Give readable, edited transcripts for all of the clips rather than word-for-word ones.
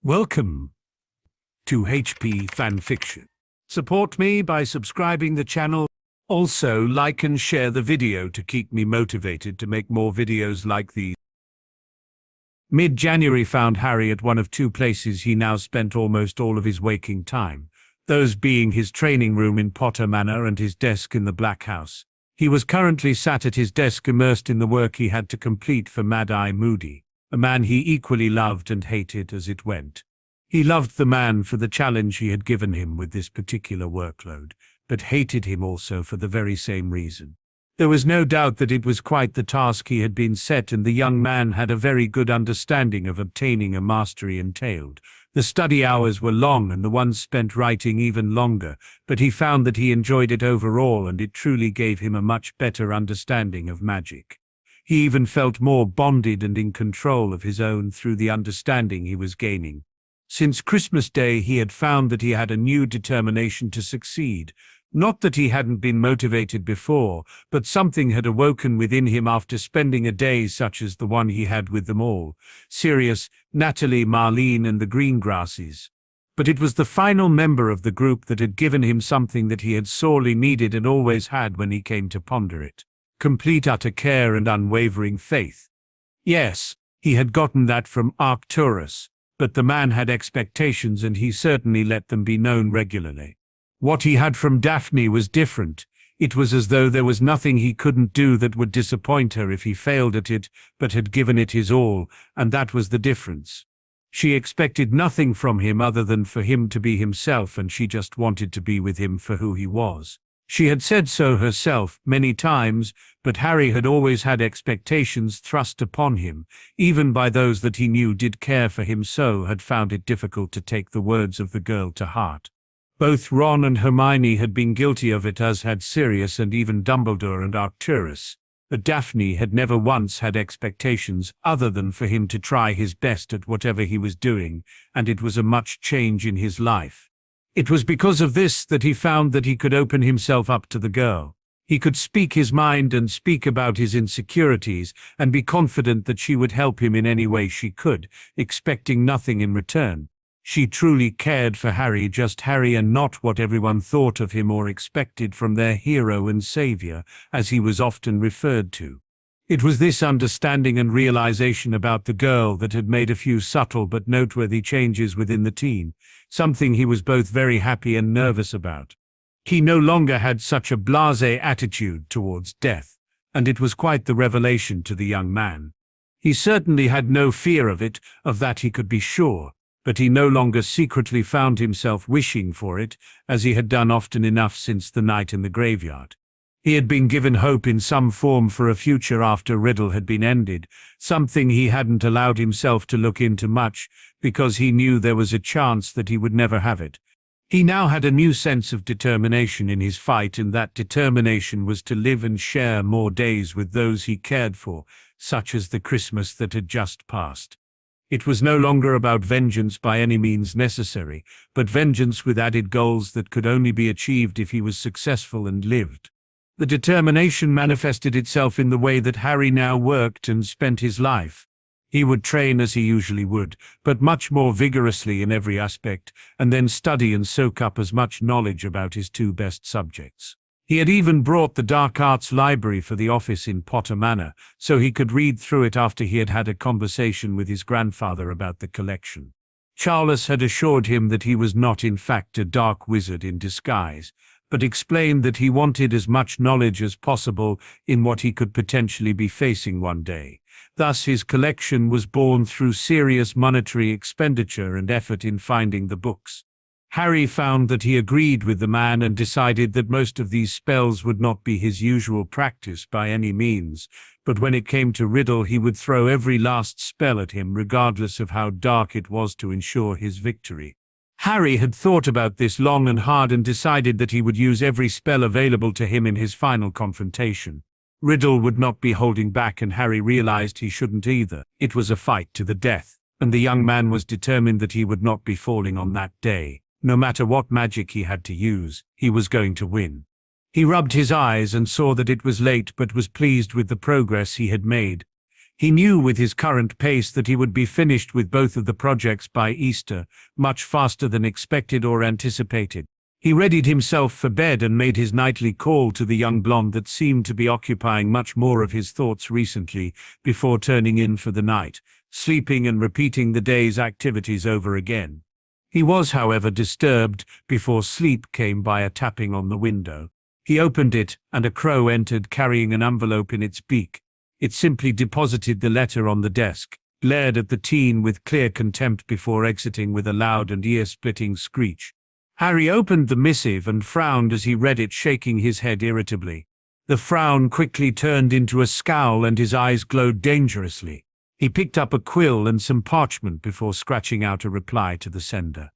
Welcome to HP Fanfiction. Support me by subscribing the channel. Also, like and share the video to keep me motivated to make more videos like these. Mid-January found Harry at one of two places he now spent almost all of his waking time, those being his training room in Potter Manor and his desk in the Black House. He was currently sat at his desk immersed in the work he had to complete for Mad-Eye Moody, a man he equally loved and hated as it went. He loved the man for the challenge he had given him with this particular workload, but hated him also for the very same reason. There was no doubt that it was quite the task he had been set, and the young man had a very good understanding of obtaining a mastery entailed. The study hours were long and the ones spent writing even longer, but he found that he enjoyed it overall, and it truly gave him a much better understanding of magic. He even felt more bonded and in control of his own through the understanding he was gaining. Since Christmas Day he had found that he had a new determination to succeed. Not that he hadn't been motivated before, but something had awoken within him after spending a day such as the one he had with them all, Sirius, Natalie, Marlene and the Greengrasses. But it was the final member of the group that had given him something that he had sorely needed and always had when he came to ponder it. Complete utter care and unwavering faith. Yes, he had gotten that from Arcturus, but the man had expectations and he certainly let them be known regularly. What he had from Daphne was different. It was as though there was nothing he couldn't do that would disappoint her if he failed at it, but had given it his all, and that was the difference. She expected nothing from him other than for him to be himself, and she just wanted to be with him for who he was. She had said so herself many times, but Harry had always had expectations thrust upon him, even by those that he knew did care for him, so had found it difficult to take the words of the girl to heart. Both Ron and Hermione had been guilty of it, as had Sirius and even Dumbledore and Arcturus. But Daphne had never once had expectations other than for him to try his best at whatever he was doing, and it was a much change in his life. It was because of this that he found that he could open himself up to the girl. He could speak his mind and speak about his insecurities and be confident that she would help him in any way she could, expecting nothing in return. She truly cared for Harry, just Harry, and not what everyone thought of him or expected from their hero and savior, as he was often referred to. It was this understanding and realization about the girl that had made a few subtle but noteworthy changes within the teen, something he was both very happy and nervous about. He no longer had such a blasé attitude towards death, and it was quite the revelation to the young man. He certainly had no fear of it, of that he could be sure, but he no longer secretly found himself wishing for it, as he had done often enough since the night in the graveyard. He had been given hope in some form for a future after Riddle had been ended, something he hadn't allowed himself to look into much, because he knew there was a chance that he would never have it. He now had a new sense of determination in his fight, and that determination was to live and share more days with those he cared for, such as the Christmas that had just passed. It was no longer about vengeance by any means necessary, but vengeance with added goals that could only be achieved if he was successful and lived. The determination manifested itself in the way that Harry now worked and spent his life. He would train as he usually would, but much more vigorously in every aspect, and then study and soak up as much knowledge about his two best subjects. He had even brought the Dark Arts library for the office in Potter Manor, so he could read through it after he had had a conversation with his grandfather about the collection. Charles had assured him that he was not in fact a dark wizard in disguise, but explained that he wanted as much knowledge as possible in what he could potentially be facing one day. Thus his collection was born through serious monetary expenditure and effort in finding the books. Harry found that he agreed with the man and decided that most of these spells would not be his usual practice by any means, but when it came to Riddle he would throw every last spell at him regardless of how dark it was to ensure his victory. Harry had thought about this long and hard and decided that he would use every spell available to him in his final confrontation. Riddle would not be holding back, and Harry realized he shouldn't either. It was a fight to the death, and the young man was determined that he would not be falling on that day. No matter what magic he had to use, he was going to win. He rubbed his eyes and saw that it was late, but was pleased with the progress he had made. He knew with his current pace that he would be finished with both of the projects by Easter, much faster than expected or anticipated. He readied himself for bed and made his nightly call to the young blonde that seemed to be occupying much more of his thoughts recently, before turning in for the night, sleeping and repeating the day's activities over again. He was, however, disturbed before sleep came by a tapping on the window. He opened it, and a crow entered carrying an envelope in its beak. It simply deposited the letter on the desk, glared at the teen with clear contempt before exiting with a loud and ear-splitting screech. Harry opened the missive and frowned as he read it, shaking his head irritably. The frown quickly turned into a scowl and his eyes glowed dangerously. He picked up a quill and some parchment before scratching out a reply to the sender.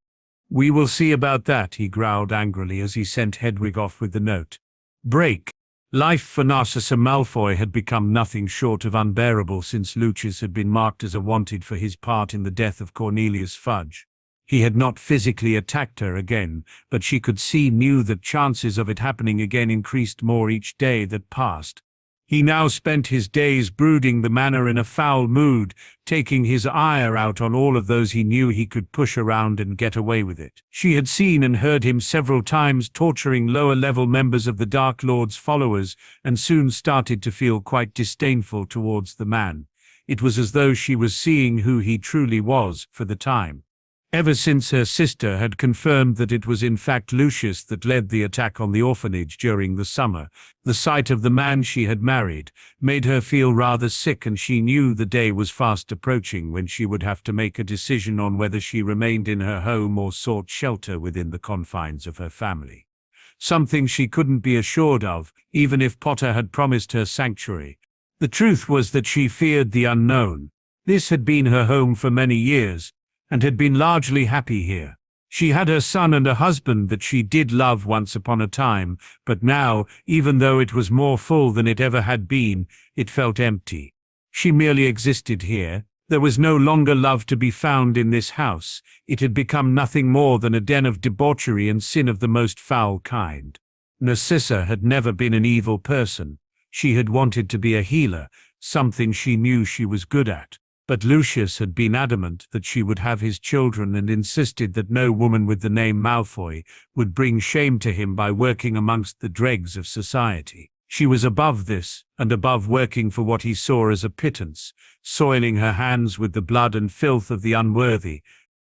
"We will see about that," he growled angrily as he sent Hedwig off with the note. Break. Life for Narcissa Malfoy had become nothing short of unbearable since Lucius had been marked as a wanted for his part in the death of Cornelius Fudge. He had not physically attacked her again, but she knew that chances of it happening again increased more each day that passed. He now spent his days brooding the manor in a foul mood, taking his ire out on all of those he knew he could push around and get away with it. She had seen and heard him several times torturing lower-level members of the Dark Lord's followers, and soon started to feel quite disdainful towards the man. It was as though she was seeing who he truly was, for the time. Ever since her sister had confirmed that it was in fact Lucius that led the attack on the orphanage during the summer, the sight of the man she had married made her feel rather sick, and she knew the day was fast approaching when she would have to make a decision on whether she remained in her home or sought shelter within the confines of her family. Something she couldn't be assured of, even if Potter had promised her sanctuary. The truth was that she feared the unknown. This had been her home for many years, and had been largely happy here. She had her son and a husband that she did love once upon a time, but now, even though it was more full than it ever had been, it felt empty. She merely existed here. There was no longer love to be found in this house. It had become nothing more than a den of debauchery and sin of the most foul kind. Narcissa had never been an evil person. She had wanted to be a healer, something she knew she was good at. But Lucius had been adamant that she would have his children and insisted that no woman with the name Malfoy would bring shame to him by working amongst the dregs of society. She was above this, and above working for what he saw as a pittance, soiling her hands with the blood and filth of the unworthy.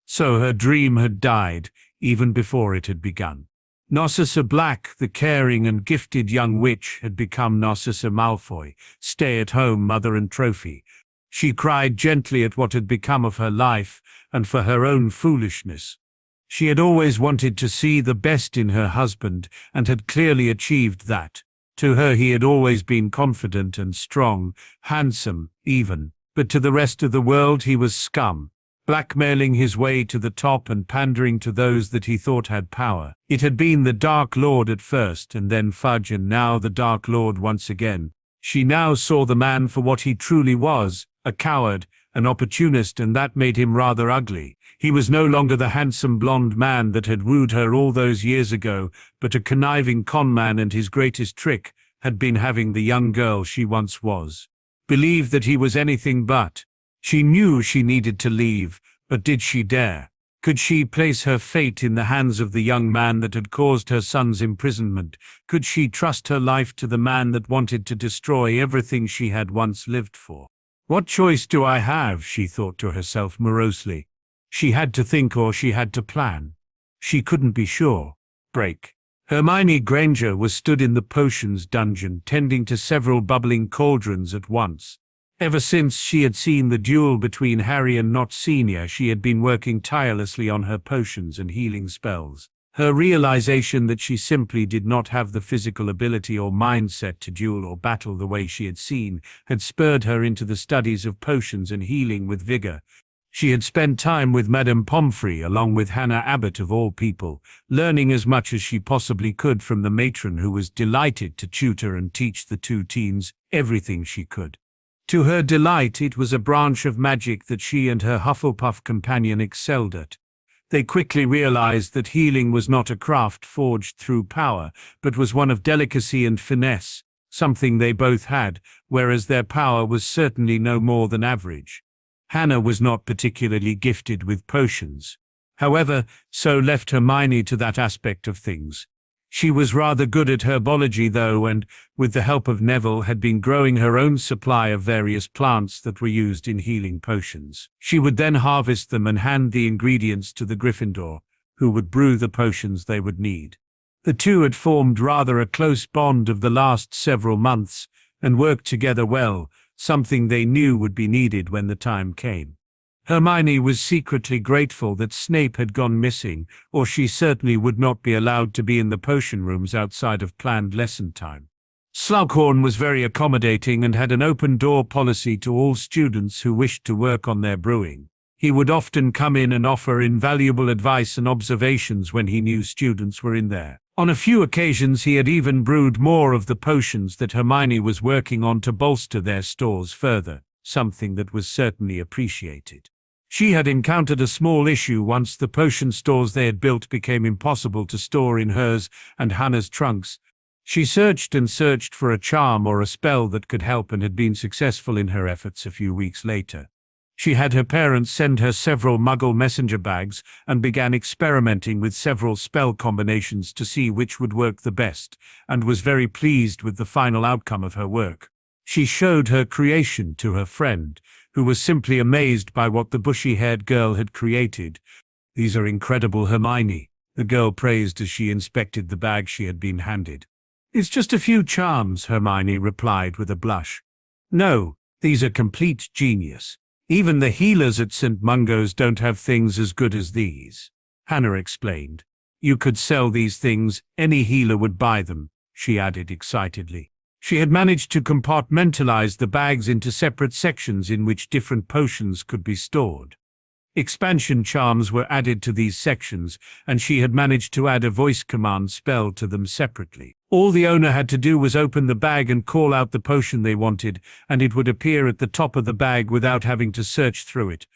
So her dream had died, even before it had begun. Narcissa Black, the caring and gifted young witch, had become Narcissa Malfoy, stay-at-home mother and trophy. She cried gently at what had become of her life, and for her own foolishness. She had always wanted to see the best in her husband, and had clearly achieved that. To her he had always been confident and strong, handsome, even, but to the rest of the world he was scum, blackmailing his way to the top and pandering to those that he thought had power. It had been the Dark Lord at first, and then Fudge, and now the Dark Lord once again. She now saw the man for what he truly was, a coward, an opportunist, and that made him rather ugly. He was no longer the handsome blonde man that had wooed her all those years ago, but a conniving conman, and his greatest trick had been having the young girl she once was believe that he was anything but. She knew she needed to leave, but did she dare? Could she place her fate in the hands of the young man that had caused her son's imprisonment? Could she trust her life to the man that wanted to destroy everything she had once lived for? "What choice do I have?" she thought to herself morosely. She had to think, or she had to plan. She couldn't be sure. Break. Hermione Granger was stood in the potions dungeon, tending to several bubbling cauldrons at once. Ever since she had seen the duel between Harry and Nott Sr., she had been working tirelessly on her potions and healing spells. Her realization that she simply did not have the physical ability or mindset to duel or battle the way she had seen had spurred her into the studies of potions and healing with vigor. She had spent time with Madame Pomfrey along with Hannah Abbott of all people, learning as much as she possibly could from the matron who was delighted to tutor and teach the two teens everything she could. To her delight, it was a branch of magic that she and her Hufflepuff companion excelled at. They quickly realized that healing was not a craft forged through power, but was one of delicacy and finesse, something they both had, whereas their power was certainly no more than average. Hannah was not particularly gifted with potions. However, so left Hermione to that aspect of things. She was rather good at herbology though, and, with the help of Neville, had been growing her own supply of various plants that were used in healing potions. She would then harvest them and hand the ingredients to the Gryffindor, who would brew the potions they would need. The two had formed rather a close bond of the last several months, and worked together well, something they knew would be needed when the time came. Hermione was secretly grateful that Snape had gone missing, or she certainly would not be allowed to be in the potion rooms outside of planned lesson time. Slughorn was very accommodating and had an open-door policy to all students who wished to work on their brewing. He would often come in and offer invaluable advice and observations when he knew students were in there. On a few occasions he had even brewed more of the potions that Hermione was working on to bolster their stores further, something that was certainly appreciated. She had encountered a small issue once the potion stores they had built became impossible to store in hers and Hannah's trunks. She searched and searched for a charm or a spell that could help and had been successful in her efforts a few weeks later. She had her parents send her several Muggle messenger bags and began experimenting with several spell combinations to see which would work the best, and was very pleased with the final outcome of her work. She showed her creation to her friend, who was simply amazed by what the bushy-haired girl had created. "These are incredible, Hermione," the girl praised as she inspected the bag she had been handed. "It's just a few charms," Hermione replied with a blush. "No, these are complete genius. Even the healers at St. Mungo's don't have things as good as these," Hannah explained. "You could sell these things, any healer would buy them," she added excitedly. She had managed to compartmentalize the bags into separate sections in which different potions could be stored. Expansion charms were added to these sections, and she had managed to add a voice command spell to them separately. All the owner had to do was open the bag and call out the potion they wanted, and it would appear at the top of the bag without having to search through it.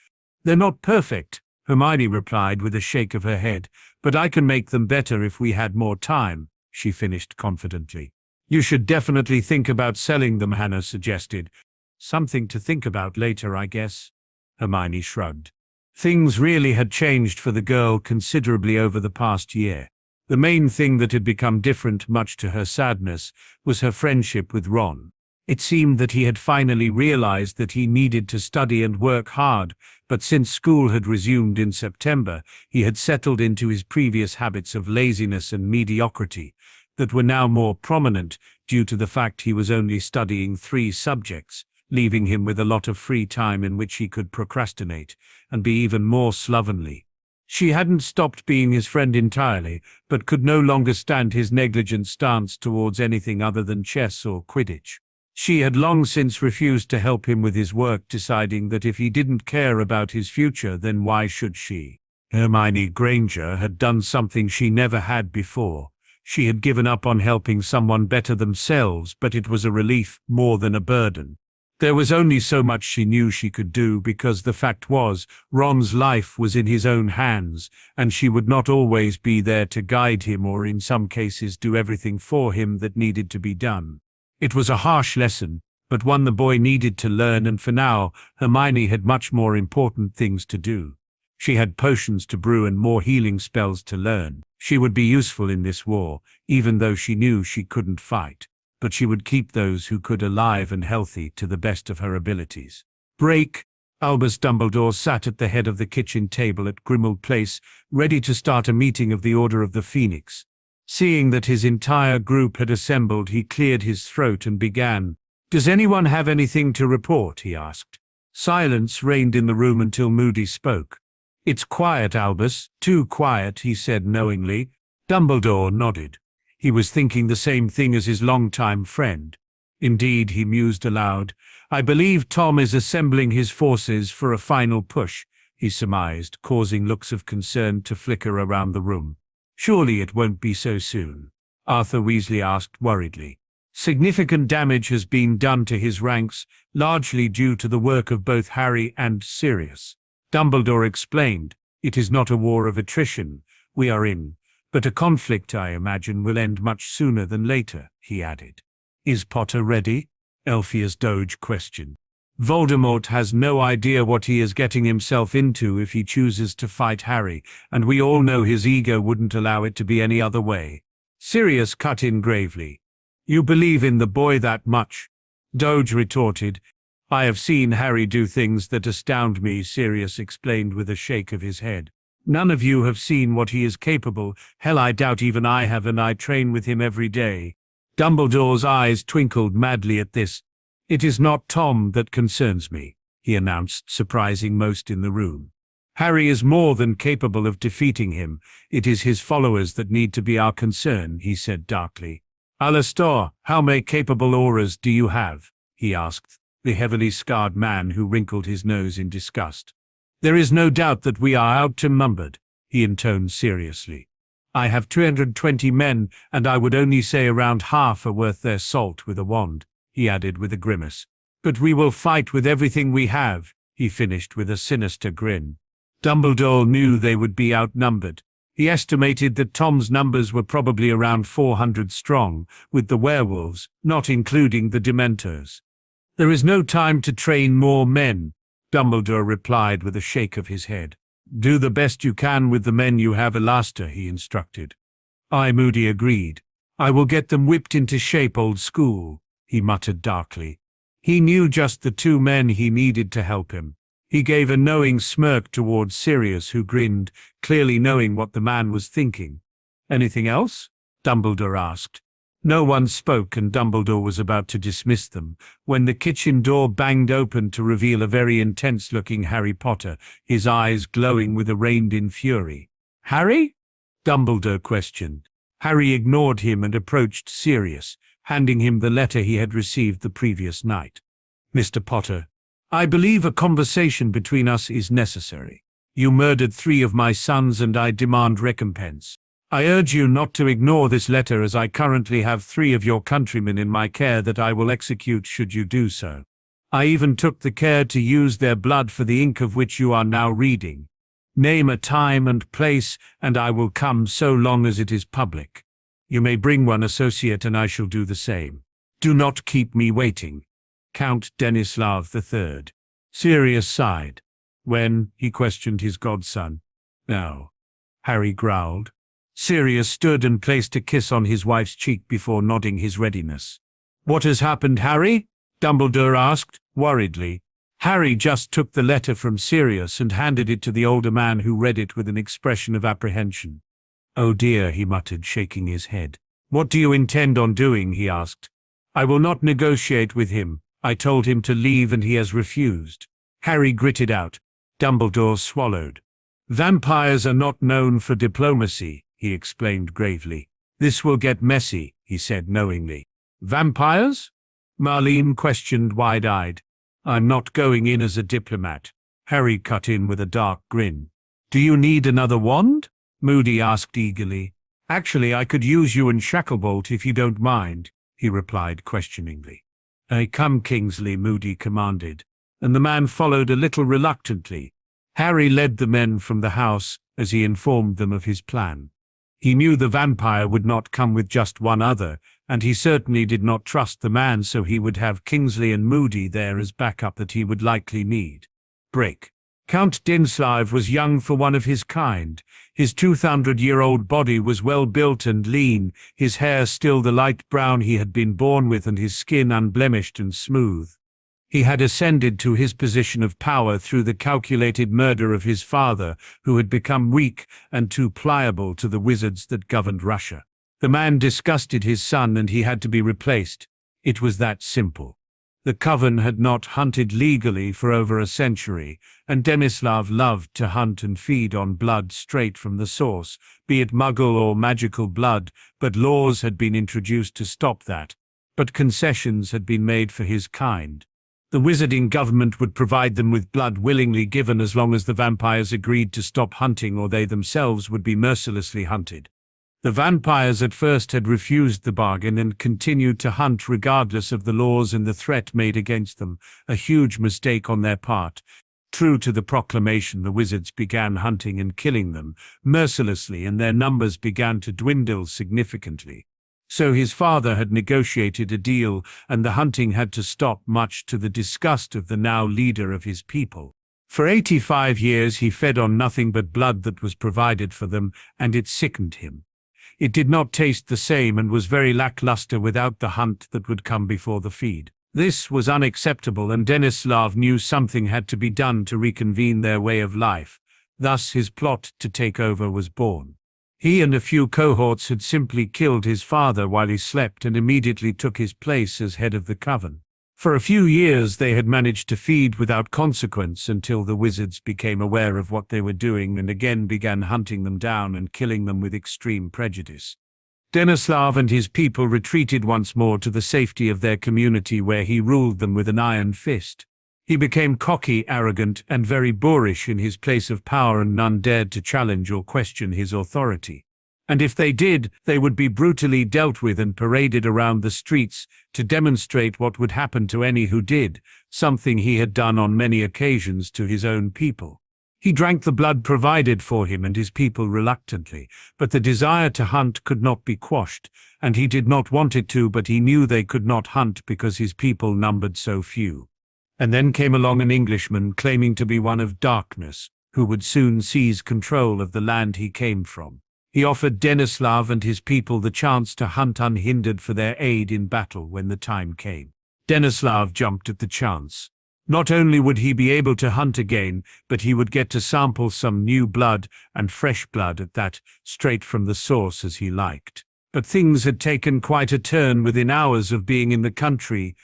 "They're not perfect," Hermione replied with a shake of her head, "but I can make them better if we had more time," she finished confidently. "You should definitely think about selling them," Hannah suggested. "Something to think about later, I guess," Hermione shrugged. Things really had changed for the girl considerably over the past year. The main thing that had become different, much to her sadness, was her friendship with Ron. It seemed that he had finally realized that he needed to study and work hard, but since school had resumed in September, he had settled into his previous habits of laziness and mediocrity, that were now more prominent due to the fact he was only studying 3 subjects, leaving him with a lot of free time in which he could procrastinate and be even more slovenly. She hadn't stopped being his friend entirely, but could no longer stand his negligent stance towards anything other than chess or Quidditch. She had long since refused to help him with his work, deciding that if he didn't care about his future, then why should she? Hermione Granger had done something she never had before. She had given up on helping someone better themselves, but it was a relief more than a burden. There was only so much she knew she could do, because the fact was, Ron's life was in his own hands, and she would not always be there to guide him or in some cases do everything for him that needed to be done. It was a harsh lesson, but one the boy needed to learn, and for now, Hermione had much more important things to do. She had potions to brew and more healing spells to learn. She would be useful in this war, even though she knew she couldn't fight, but she would keep those who could alive and healthy to the best of her abilities. Break. Albus Dumbledore sat at the head of the kitchen table at Grimmauld Place, ready to start a meeting of the Order of the Phoenix. Seeing that his entire group had assembled, he cleared his throat and began. "Does anyone have anything to report?" he asked. Silence reigned in the room until Moody spoke. "It's quiet, Albus, too quiet," he said knowingly. Dumbledore nodded. He was thinking the same thing as his longtime friend. "Indeed," he mused aloud, "I believe Tom is assembling his forces for a final push," he surmised, causing looks of concern to flicker around the room. "Surely it won't be so soon?" Arthur Weasley asked worriedly. "Significant damage has been done to his ranks, largely due to the work of both Harry and Sirius," Dumbledore explained. "It is not a war of attrition we are in, but a conflict I imagine will end much sooner than later," he added. Is Potter ready? Elphias Doge questioned. Voldemort has no idea what he is getting himself into if he chooses to fight Harry, and we all know his ego wouldn't allow it to be any other way. Sirius cut in gravely. You believe in the boy that much? Doge retorted. I have seen Harry do things that astound me, Sirius explained with a shake of his head. None of you have seen what he is capable. Hell, I doubt even I have, and I train with him every day. Dumbledore's eyes twinkled madly at this. It is not Tom that concerns me, he announced, surprising most in the room. Harry is more than capable of defeating him. It is his followers that need to be our concern, he said darkly. Alastor, how many capable auras do you have? He asked, the heavily scarred man who wrinkled his nose in disgust. There is no doubt that we are outnumbered, he intoned seriously. I have 220 men, and I would only say around half are worth their salt with a wand, he added with a grimace. But we will fight with everything we have, he finished with a sinister grin. Dumbledore knew they would be outnumbered. He estimated that Tom's numbers were probably around 400 strong, with the werewolves, not including the Dementors. There is no time to train more men, Dumbledore replied with a shake of his head. Do the best you can with the men you have, Alastor, he instructed. Moody agreed. I will get them whipped into shape, old school, he muttered darkly. He knew just the two men he needed to help him. He gave a knowing smirk towards Sirius, who grinned, clearly knowing what the man was thinking. Anything else? Dumbledore asked. No one spoke, and Dumbledore was about to dismiss them, when the kitchen door banged open to reveal a very intense-looking Harry Potter, his eyes glowing with a reined-in fury. Harry? Dumbledore questioned. Harry ignored him and approached Sirius, handing him the letter he had received the previous night. Mr. Potter, I believe a conversation between us is necessary. You murdered 3 of my sons, and I demand recompense. I urge you not to ignore this letter, as I currently have 3 of your countrymen in my care that I will execute should you do so. I even took the care to use their blood for the ink of which you are now reading. Name a time and place, and I will come, so long as it is public. You may bring one associate, and I shall do the same. Do not keep me waiting. Count Denislav III. Sirius sighed. When? He questioned his godson. No. Harry growled. Sirius stood and placed a kiss on his wife's cheek before nodding his readiness. What has happened, Harry? Dumbledore asked, worriedly. Harry just took the letter from Sirius and handed it to the older man, who read it with an expression of apprehension. Oh dear, he muttered, shaking his head. What do you intend on doing? He asked. I will not negotiate with him. I told him to leave and he has refused. Harry gritted out. Dumbledore swallowed. Vampires are not known for diplomacy, he explained gravely. This will get messy, he said knowingly. Vampires? Marlene questioned wide-eyed. I'm not going in as a diplomat. Harry cut in with a dark grin. Do you need another wand? Moody asked eagerly. Actually, I could use you and Shacklebolt if you don't mind, he replied questioningly. Come, Kingsley, Moody commanded, and the man followed a little reluctantly. Harry led the men from the house as he informed them of his plan. He knew the vampire would not come with just one other, and he certainly did not trust the man, so he would have Kingsley and Moody there as backup that he would likely need. Break. Count Dinslav was young for one of his kind. His 200-year-old body was well built and lean, his hair still the light brown he had been born with, and his skin unblemished and smooth. He had ascended to his position of power through the calculated murder of his father, who had become weak and too pliable to the wizards that governed Russia. The man disgusted his son, and he had to be replaced. It was that simple. The coven had not hunted legally for over a century, and Denislav loved to hunt and feed on blood straight from the source, be it muggle or magical blood, but laws had been introduced to stop that. But concessions had been made for his kind. The wizarding government would provide them with blood willingly given as long as the vampires agreed to stop hunting, or they themselves would be mercilessly hunted. The vampires at first had refused the bargain and continued to hunt regardless of the laws and the threat made against them, a huge mistake on their part. True to the proclamation, the wizards began hunting and killing them mercilessly, and their numbers began to dwindle significantly. So his father had negotiated a deal, and the hunting had to stop, much to the disgust of the now leader of his people. For 85 years he fed on nothing but blood that was provided for them, and it sickened him. It did not taste the same and was very lackluster without the hunt that would come before the feed. This was unacceptable, and Denislav knew something had to be done to reconvene their way of life. Thus his plot to take over was born. He and a few cohorts had simply killed his father while he slept and immediately took his place as head of the coven. For a few years they had managed to feed without consequence until the wizards became aware of what they were doing and again began hunting them down and killing them with extreme prejudice. Denislav and his people retreated once more to the safety of their community, where he ruled them with an iron fist. He became cocky, arrogant, and very boorish in his place of power, and none dared to challenge or question his authority. And if they did, they would be brutally dealt with and paraded around the streets to demonstrate what would happen to any who did, something he had done on many occasions to his own people. He drank the blood provided for him and his people reluctantly, but the desire to hunt could not be quashed, and he did not want it to, but he knew they could not hunt because his people numbered so few. And then came along an Englishman claiming to be one of darkness, who would soon seize control of the land he came from. He offered Denislav and his people the chance to hunt unhindered for their aid in battle when the time came. Denislav jumped at the chance. Not only would he be able to hunt again, but he would get to sample some new blood, and fresh blood at that, straight from the source as he liked. But things had taken quite a turn within hours of being in the country.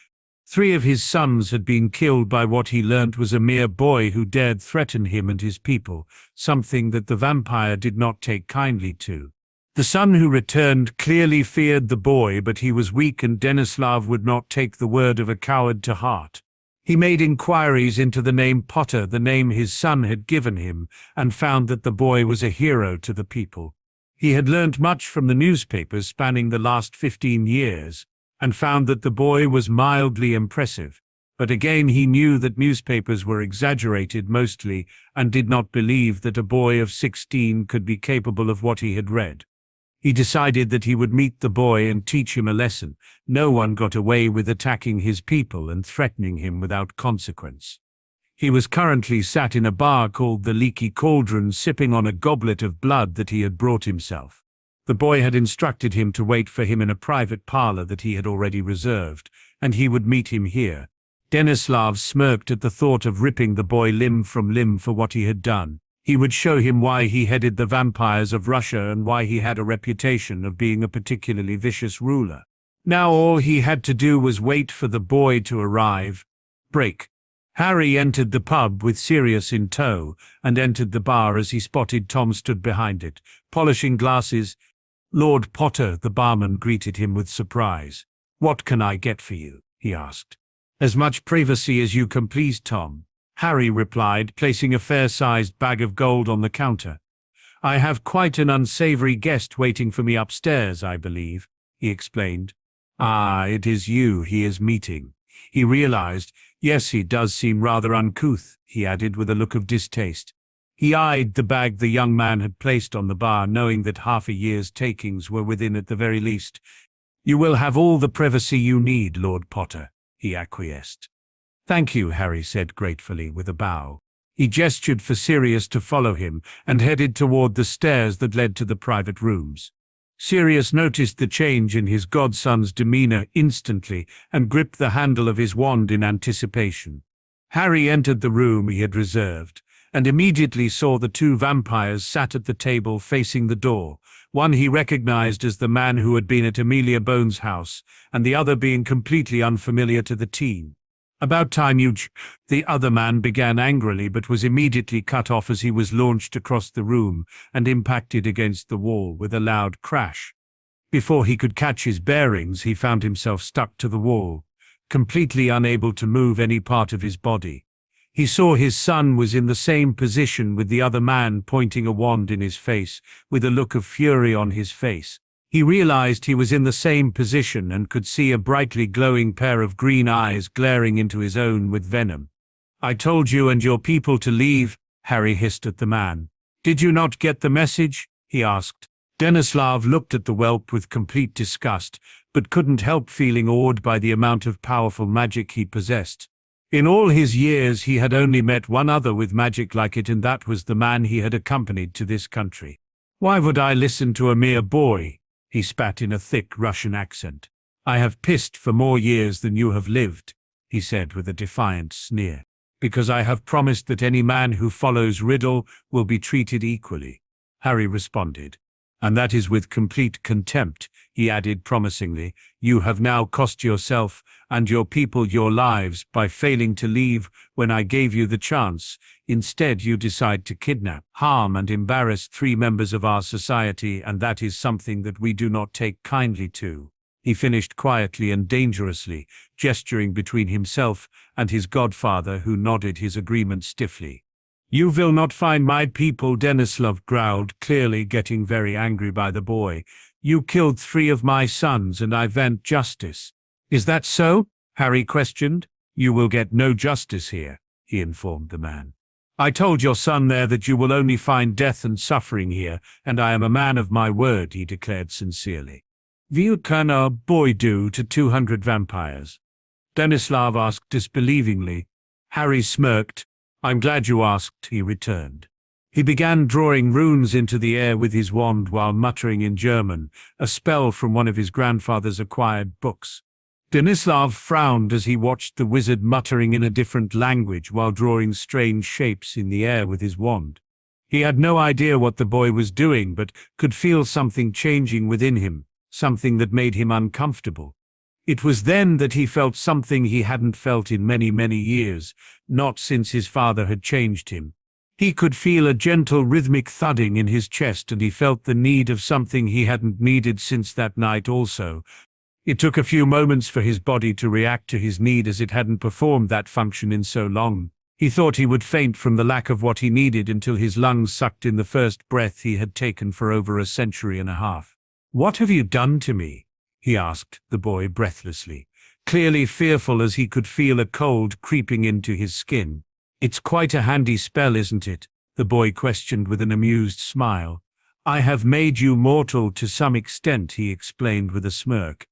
3 of his sons had been killed by what he learnt was a mere boy who dared threaten him and his people, something that the vampire did not take kindly to. The son who returned clearly feared the boy, but he was weak, and Denislav would not take the word of a coward to heart. He made inquiries into the name Potter, the name his son had given him, and found that the boy was a hero to the people. He had learnt much from the newspapers spanning the last 15 years, and found that the boy was mildly impressive. But again he knew that newspapers were exaggerated mostly, and did not believe that a boy of 16 could be capable of what he had read. He decided that he would meet the boy and teach him a lesson. No one got away with attacking his people and threatening him without consequence. He was currently sat in a bar called the Leaky Cauldron, sipping on a goblet of blood that he had brought himself. The boy had instructed him to wait for him in a private parlor that he had already reserved, and he would meet him here. Denislav smirked at the thought of ripping the boy limb from limb for what he had done. He would show him why he headed the vampires of Russia and why he had a reputation of being a particularly vicious ruler. Now all he had to do was wait for the boy to arrive. Break. Harry entered the pub with Sirius in tow, and entered the bar as he spotted Tom stood behind it, polishing glasses. Lord Potter, the barman greeted him with surprise. "What can I get for you?" he asked. "As much privacy as you can please, Tom," Harry replied, placing a fair-sized bag of gold on the counter. "I have quite an unsavory guest waiting for me upstairs, I believe," he explained. "Ah, it is you he is meeting." He realized. "Yes, he does seem rather uncouth," he added with a look of distaste. He eyed the bag the young man had placed on the bar, knowing that half a year's takings were within at the very least. "You will have all the privacy you need, Lord Potter," he acquiesced. "Thank you," Harry said gratefully with a bow. He gestured for Sirius to follow him, and headed toward the stairs that led to the private rooms. Sirius noticed the change in his godson's demeanor instantly, and gripped the handle of his wand in anticipation. Harry entered the room he had reserved, and immediately saw the 2 vampires sat at the table facing the door, one he recognized as the man who had been at Amelia Bones' house, and the other being completely unfamiliar to the teen. "About time the other man began angrily, but was immediately cut off as he was launched across the room and impacted against the wall with a loud crash. Before he could catch his bearings, he found himself stuck to the wall, completely unable to move any part of his body. He saw his son was in the same position, with the other man pointing a wand in his face, with a look of fury on his face. He realized he was in the same position and could see a brightly glowing pair of green eyes glaring into his own with venom. "I told you and your people to leave," Harry hissed at the man. "Did you not get the message?" he asked. Denislav looked at the whelp with complete disgust, but couldn't help feeling awed by the amount of powerful magic he possessed. In all his years he had only met one other with magic like it, and that was the man he had accompanied to this country. "Why would I listen to a mere boy?" he spat in a thick Russian accent. "I have pissed for more years than you have lived," he said with a defiant sneer, "because I have promised that any man who follows Riddle will be treated equally." Harry responded. "And that is with complete contempt," he added promisingly. "You have now cost yourself and your people your lives by failing to leave when I gave you the chance. Instead, you decide to kidnap, harm, and embarrass 3 members of our society, and that is something that we do not take kindly to." He finished quietly and dangerously, gesturing between himself and his godfather, who nodded his agreement stiffly. "You will not find my people," Denislav growled, clearly getting very angry by the boy. "You killed 3 of my sons and I want justice." "Is that so?" Harry questioned. "You will get no justice here," he informed the man. "I told your son there that you will only find death and suffering here, and I am a man of my word," he declared sincerely. "What can a boy do to 200 vampires?" Denislav asked disbelievingly. Harry smirked. "I'm glad you asked," he returned. He began drawing runes into the air with his wand while muttering in German, a spell from one of his grandfather's acquired books. Denislav frowned as he watched the wizard muttering in a different language while drawing strange shapes in the air with his wand. He had no idea what the boy was doing, but could feel something changing within him, something that made him uncomfortable. It was then that he felt something he hadn't felt in many, many years, not since his father had changed him. He could feel a gentle rhythmic thudding in his chest, and he felt the need of something he hadn't needed since that night also. It took a few moments for his body to react to his need, as it hadn't performed that function in so long. He thought he would faint from the lack of what he needed until his lungs sucked in the first breath he had taken for over a century and a half. "What have you done to me?" he asked the boy breathlessly, clearly fearful as he could feel a cold creeping into his skin. "It's quite a handy spell, isn't it?" the boy questioned with an amused smile. "I have made you mortal to some extent," he explained with a smirk.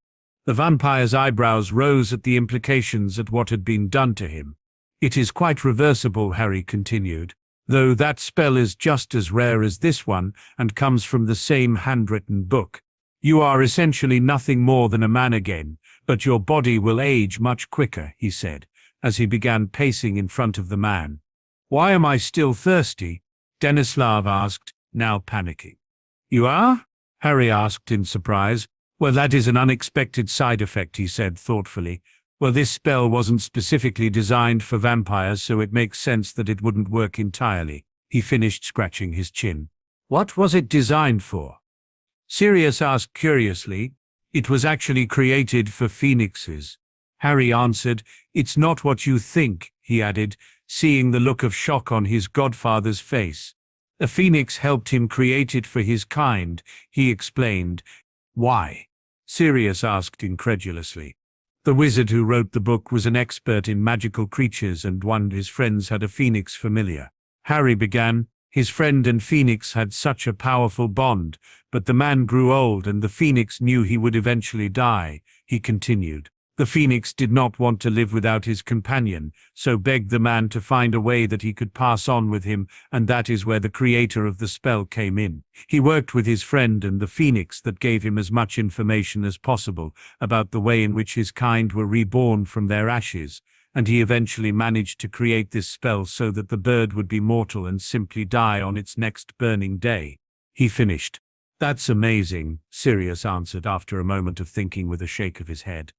The vampire's eyebrows rose at the implications at what had been done to him. "It is quite reversible," Harry continued, "though that spell is just as rare as this one and comes from the same handwritten book. You are essentially nothing more than a man again, but your body will age much quicker," he said, as he began pacing in front of the man. "Why am I still thirsty?" Denislav asked, now panicking. "You are?" Harry asked in surprise. "Well, that is an unexpected side effect," he said thoughtfully. "Well, this spell wasn't specifically designed for vampires, so it makes sense that it wouldn't work entirely." He finished scratching his chin. "What was it designed for?" Sirius asked curiously. "It was actually created for phoenixes," Harry answered. "It's not what you think," he added, seeing the look of shock on his godfather's face. "A phoenix helped him create it for his kind," he explained. "Why?" Sirius asked incredulously. The wizard who wrote the book was an expert in magical creatures, and one of his friends had a phoenix familiar. Harry began. His friend and phoenix had such a powerful bond, but the man grew old and the phoenix knew he would eventually die, he continued. The phoenix did not want to live without his companion, so begged the man to find a way that he could pass on with him, and that is where the creator of the spell came in. He worked with his friend and the phoenix that gave him as much information as possible about the way in which his kind were reborn from their ashes, and he eventually managed to create this spell so that the bird would be mortal and simply die on its next burning day. He finished. "That's amazing," Sirius answered after a moment of thinking with a shake of his head.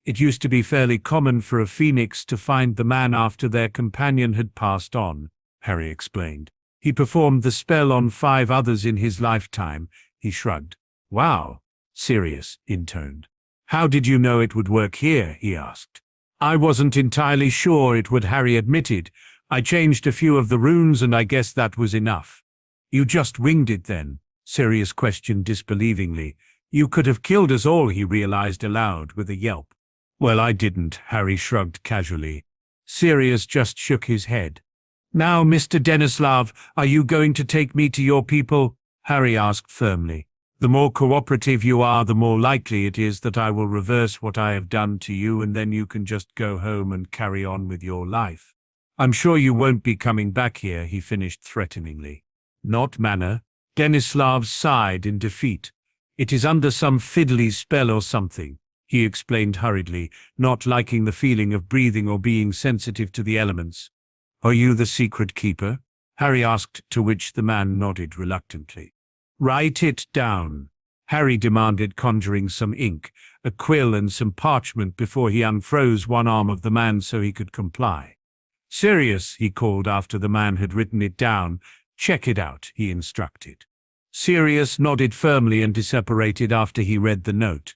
"It used to be fairly common for a phoenix to find the man after their companion had passed on," Harry explained. "He performed the spell on 5 others in his lifetime," he shrugged. "Wow," Sirius intoned. "How did you know it would work here?" he asked. "I wasn't entirely sure it would," Harry admitted. "I changed a few of the runes and I guess that was enough." "You just winged it then?" Sirius questioned disbelievingly. "You could have killed us all," he realized aloud with a yelp. "Well, I didn't," Harry shrugged casually. Sirius just shook his head. "Now, Mr. Denislav, are you going to take me to your people?" Harry asked firmly. The more cooperative you are, the more likely it is that I will reverse what I have done to you, and then you can just go home and carry on with your life. I'm sure you won't be coming back here," he finished threateningly. "Not manner." Denislav sighed in defeat. "It is under some fiddly spell or something," he explained hurriedly, not liking the feeling of breathing or being sensitive to the elements. "Are you the secret keeper?" Harry asked, to which the man nodded reluctantly. "Write it down," Harry demanded, conjuring some ink, a quill and some parchment before he unfroze one arm of the man so he could comply. "Sirius," he called after the man had written it down. "Check it out," he instructed. Sirius nodded firmly and disapparated after he read the note.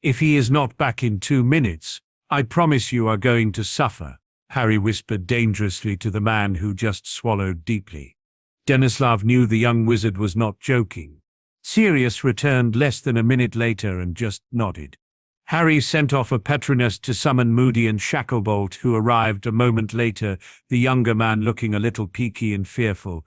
"If he is not back in 2 minutes, I promise you are going to suffer," Harry whispered dangerously to the man, who just swallowed deeply. Denislav knew the young wizard was not joking. Sirius returned less than a minute later and just nodded. Harry sent off a Patroness to summon Moody and Shacklebolt, who arrived a moment later, the younger man looking a little peaky and fearful.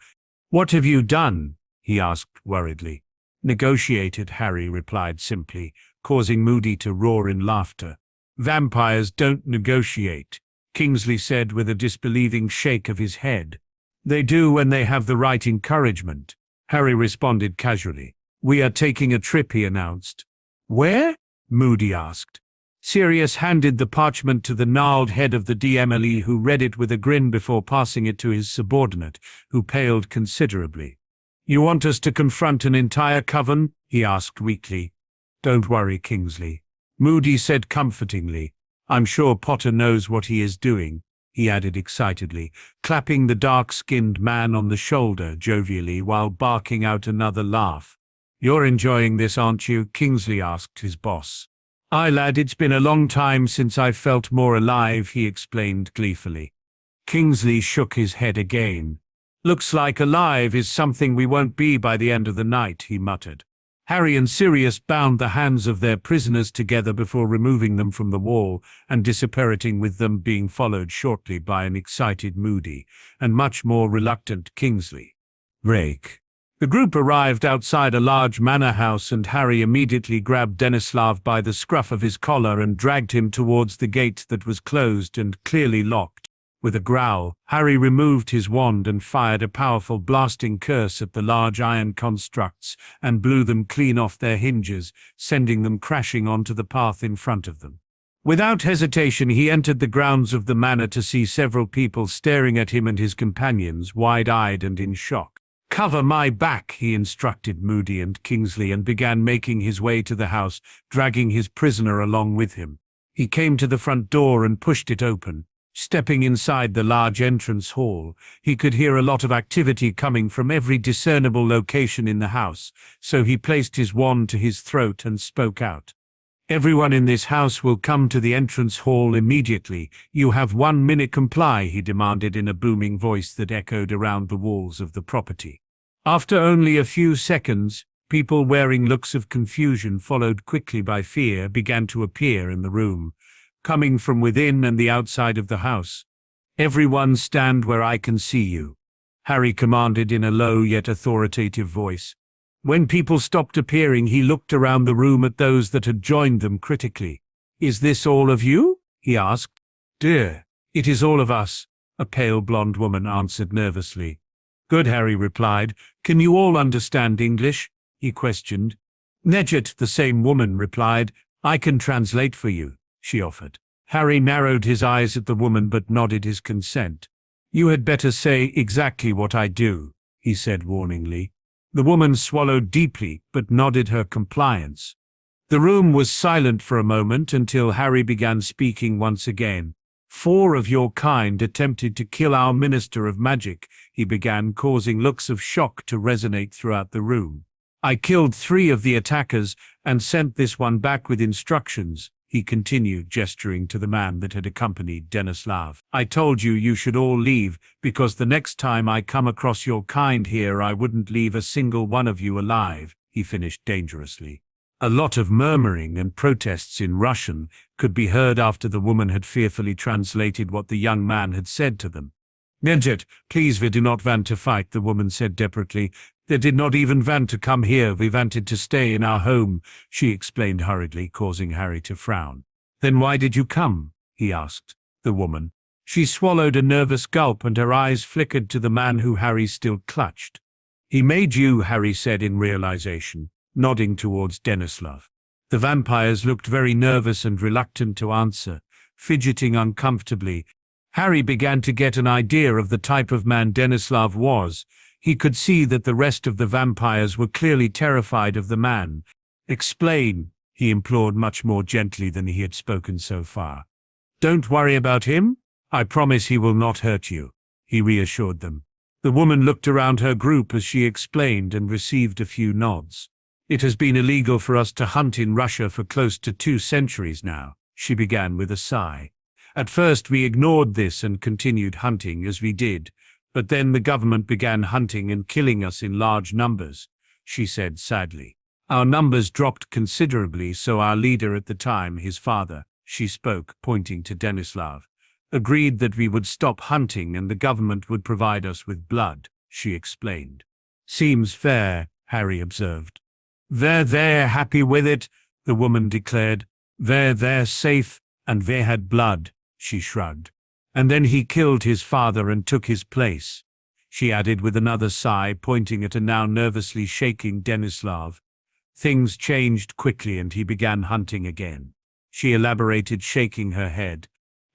"What have you done?" he asked worriedly. "Negotiated," Harry replied simply, causing Moody to roar in laughter. "Vampires don't negotiate," Kingsley said with a disbelieving shake of his head. "They do when they have the right encouragement," Harry responded casually. "We are taking a trip," he announced. "Where?" Moody asked. Sirius handed the parchment to the gnarled head of the DMLE, who read it with a grin before passing it to his subordinate, who paled considerably. "You want us to confront an entire coven?" he asked weakly. "Don't worry, Kingsley," Moody said comfortingly. "I'm sure Potter knows what he is doing," he added excitedly, clapping the dark-skinned man on the shoulder jovially while barking out another laugh. "You're enjoying this, aren't you?" Kingsley asked his boss. "Aye, lad, it's been a long time since I've felt more alive," he explained gleefully. Kingsley shook his head again. "Looks like alive is something we won't be by the end of the night," he muttered. Harry and Sirius bound the hands of their prisoners together before removing them from the wall and disapparating, with them being followed shortly by an excited Moody and much more reluctant Kingsley. Rake. The group arrived outside a large manor house, and Harry immediately grabbed Denislav by the scruff of his collar and dragged him towards the gate that was closed and clearly locked. With a growl, Harry removed his wand and fired a powerful blasting curse at the large iron constructs and blew them clean off their hinges, sending them crashing onto the path in front of them. Without hesitation, he entered the grounds of the manor to see several people staring at him and his companions, wide-eyed and in shock. "Cover my back," he instructed Moody and Kingsley, and began making his way to the house, dragging his prisoner along with him. He came to the front door and pushed it open. Stepping inside the large entrance hall, he could hear a lot of activity coming from every discernible location in the house, so he placed his wand to his throat and spoke out. "Everyone in this house will come to the entrance hall immediately. You have 1 minute. Comply," he demanded in a booming voice that echoed around the walls of the property. After only a few seconds, people wearing looks of confusion followed quickly by fear began to appear in the room, coming from within and the outside of the house. "Everyone stand where I can see you," Harry commanded in a low yet authoritative voice. When people stopped appearing, he looked around the room at those that had joined them critically. "Is this all of you?" he asked. "Dear, it is all of us," a pale blonde woman answered nervously. "Good," Harry replied. "Can you all understand English?" he questioned. "Nejet," the same woman replied. "I can translate for you," she offered. Harry narrowed his eyes at the woman but nodded his consent. "You had better say exactly what I do," he said warningly. The woman swallowed deeply but nodded her compliance. The room was silent for a moment until Harry began speaking once again. "4 of your kind attempted to kill our Minister of Magic," he began, causing looks of shock to resonate throughout the room. "I killed 3 of the attackers and sent this one back with instructions," he continued, gesturing to the man that had accompanied Denislav. "I told you you should all leave, because the next time I come across your kind here I wouldn't leave a single one of you alive," he finished dangerously. A lot of murmuring and protests in Russian could be heard after the woman had fearfully translated what the young man had said to them. Nedjet, please we do not want to fight, the woman said desperately. They did not even want to come here, we wanted to stay in our home, she explained hurriedly, causing Harry to frown. Then why did you come? He asked the woman. She swallowed a nervous gulp and her eyes flickered to the man who Harry still clutched. He made you, Harry said in realization, nodding towards Denislav. The vampires looked very nervous and reluctant to answer, fidgeting uncomfortably. Harry began to get an idea of the type of man Denislav was. He could see that the rest of the vampires were clearly terrified of the man. Explain, he implored much more gently than he had spoken so far. Don't worry about him. I promise he will not hurt you, he reassured them. The woman looked around her group as she explained and received a few nods. It has been illegal for us to hunt in Russia for close to 2 centuries now, she began with a sigh. At first we ignored this and continued hunting as we did, but then the government began hunting and killing us in large numbers, she said sadly. Our numbers dropped considerably, so our leader at the time, his father, she spoke, pointing to Denislav, agreed that we would stop hunting and the government would provide us with blood, she explained. Seems fair, Harry observed. They're happy with it, the woman declared. They're safe, and they had blood, she shrugged. And then he killed his father and took his place, she added with another sigh, pointing at a now nervously shaking Denislav. Things changed quickly and he began hunting again, she elaborated, shaking her head.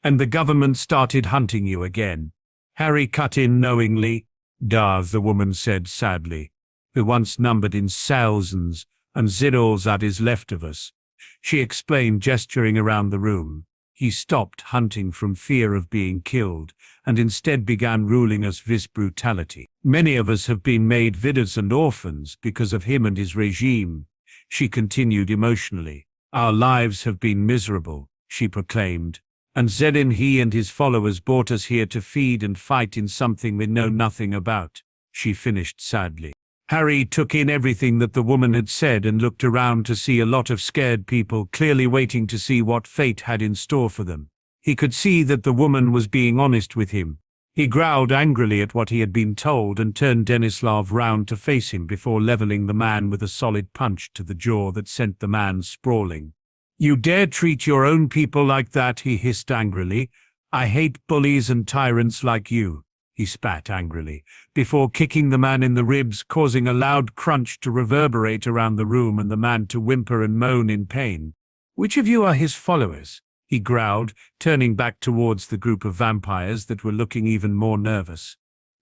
And the government started hunting you again. Harry cut in knowingly. Duh, the woman said sadly. We once numbered in thousands, and zeros that is left of us, she explained, gesturing around the room. He stopped hunting from fear of being killed, and instead began ruling us with brutality. Many of us have been made widows and orphans because of him and his regime, she continued emotionally. Our lives have been miserable, she proclaimed. And then he and his followers brought us here to feed and fight in something we know nothing about, she finished sadly. Harry took in everything that the woman had said and looked around to see a lot of scared people clearly waiting to see what fate had in store for them. He could see that the woman was being honest with him. He growled angrily at what he had been told and turned Denislav round to face him before leveling the man with a solid punch to the jaw that sent the man sprawling. You dare treat your own people like that, he hissed angrily. I hate bullies and tyrants like you, he spat angrily, before kicking the man in the ribs, causing a loud crunch to reverberate around the room and the man to whimper and moan in pain. Which of you are his followers? He growled, turning back towards the group of vampires that were looking even more nervous.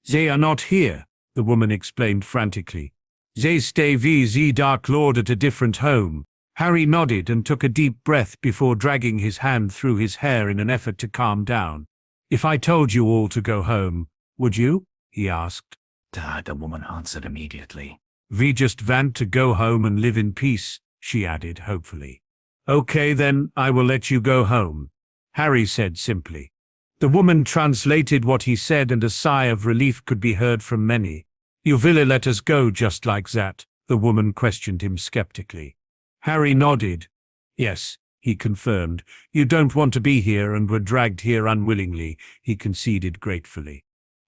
They are not here, the woman explained frantically. They stay with the Dark Lord at a different home. Harry nodded and took a deep breath before dragging his hand through his hair in an effort to calm down. If I told you all to go home, would you? He asked. The woman answered immediately. We just want to go home and live in peace, she added hopefully. Okay then, I will let you go home, Harry said simply. The woman translated what he said and a sigh of relief could be heard from many. You will let us go just like that? The woman questioned him skeptically. Harry nodded. Yes, he confirmed. You don't want to be here and were dragged here unwillingly, he conceded gratefully.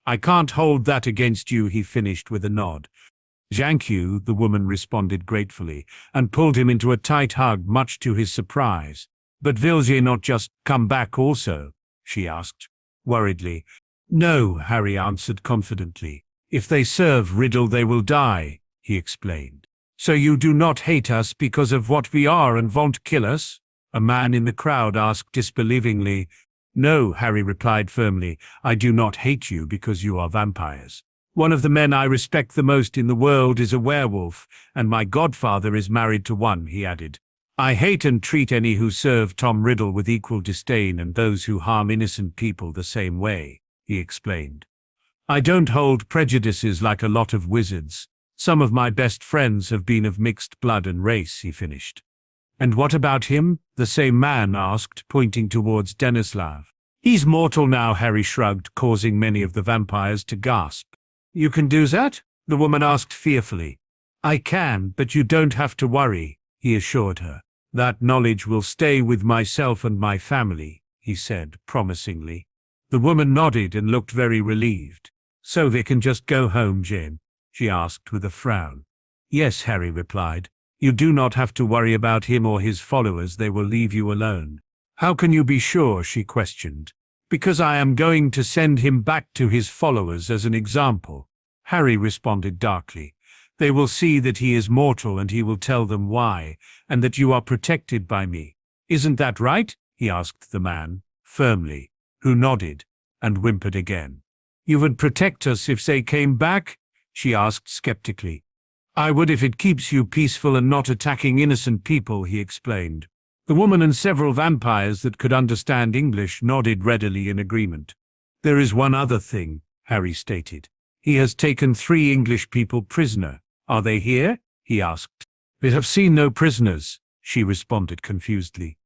I can't hold that against you, he finished with a nod. Thank you, the woman responded gratefully, and pulled him into a tight hug, much to his surprise. But will ye not just come back also? She asked, worriedly. No, Harry answered confidently. If they serve Riddle they will die, he explained. So you do not hate us because of what we are and won't kill us? A man in the crowd asked disbelievingly. No, Harry replied firmly, I do not hate you because you are vampires. One of the men I respect the most in the world is a werewolf, and my godfather is married to one, he added. I hate and treat any who serve Tom Riddle with equal disdain and those who harm innocent people the same way, he explained. I don't hold prejudices like a lot of wizards. Some of my best friends have been of mixed blood and race, he finished. And what about him? The same man asked, pointing towards Denislav. He's mortal now, Harry shrugged, causing many of the vampires to gasp. You can do that? The woman asked fearfully. I can, but you don't have to worry, he assured her. That knowledge will stay with myself and my family, he said promisingly. The woman nodded and looked very relieved. "So they can just go home, Jane?" she asked with a frown. "Yes," Harry replied. "You do not have to worry about him or his followers. They will leave you alone." "How can you be sure?" she questioned. "Because I am going to send him back to his followers as an example," Harry responded darkly. "They will see that he is mortal and he will tell them why, and that you are protected by me. Isn't that right?" he asked the man, firmly, who nodded and whimpered again. "You would protect us if they came back?" she asked skeptically. "I would if it keeps you peaceful and not attacking innocent people," he explained. The woman and several vampires that could understand English nodded readily in agreement. "There is one other thing," Harry stated. "He has taken 3 English people prisoner. Are they here?" he asked. "We have seen no prisoners," she responded confusedly.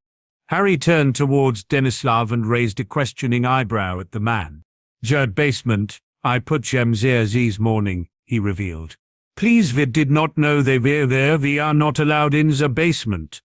Harry turned towards Denislav and raised a questioning eyebrow at the man. "Third basement, I put gems there this morning," he revealed. "Please, we did not know they were there. We are not allowed in the basement."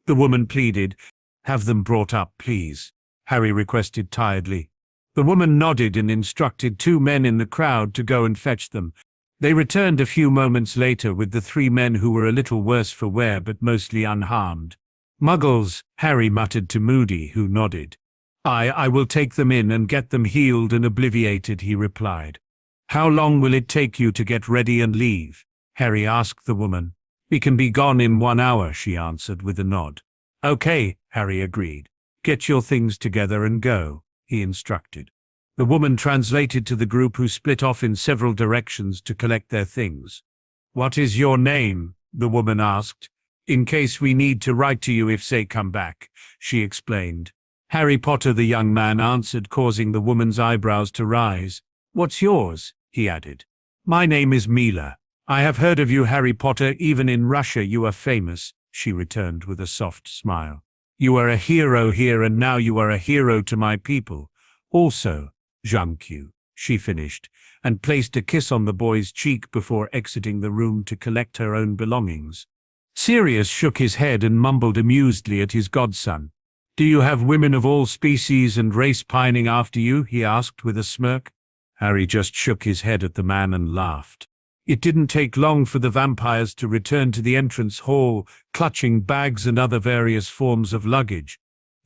The woman pleaded. "Have them brought up, please," Harry requested tiredly. The woman nodded and instructed 2 men in the crowd to go and fetch them. They returned a few moments later with the 3 men who were a little worse for wear but mostly unharmed. "Muggles," Harry muttered to Moody, who nodded. I will take them in and get them healed and obliviated," he replied. "How long will it take you to get ready and leave?" Harry asked the woman. "We can be gone in 1 hour," she answered with a nod. "Okay," Harry agreed. "Get your things together and go," he instructed. The woman translated to the group, who split off in several directions to collect their things. "What is your name?" the woman asked. "In case we need to write to you if they come back," she explained. "Harry Potter," the young man answered, causing the woman's eyebrows to rise. "What's yours?" he added. "My name is Mila. I have heard of you, Harry Potter. Even in Russia you are famous," she returned with a soft smile. "You are a hero here, and now you are a hero to my people. Also, Zhangqiu," she finished, and placed a kiss on the boy's cheek before exiting the room to collect her own belongings. Sirius shook his head and mumbled amusedly at his godson. "Do you have women of all species and race pining after you?" he asked with a smirk. Harry just shook his head at the man and laughed. It didn't take long for the vampires to return to the entrance hall, clutching bags and other various forms of luggage.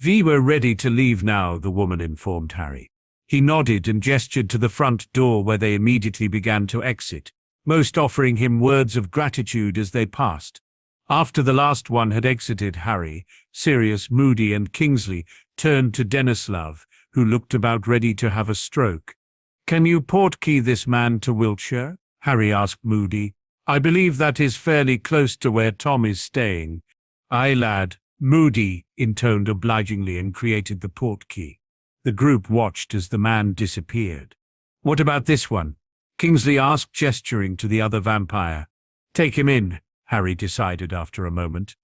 "We were ready to leave now," the woman informed Harry. He nodded and gestured to the front door, where they immediately began to exit, most offering him words of gratitude as they passed. After the last one had exited, Harry, Sirius, Moody and Kingsley turned to Denislav, who looked about ready to have a stroke. "Can you portkey this man to Wiltshire?" Harry asked Moody. "I believe that is fairly close to where Tom is staying." "Aye, lad," Moody intoned obligingly and created the portkey. The group watched as the man disappeared. "What about this one?" Kingsley asked, gesturing to the other vampire. "Take him in," Harry decided after a moment.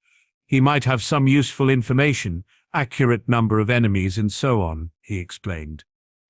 "He might have some useful information, accurate number of enemies and so on," he explained.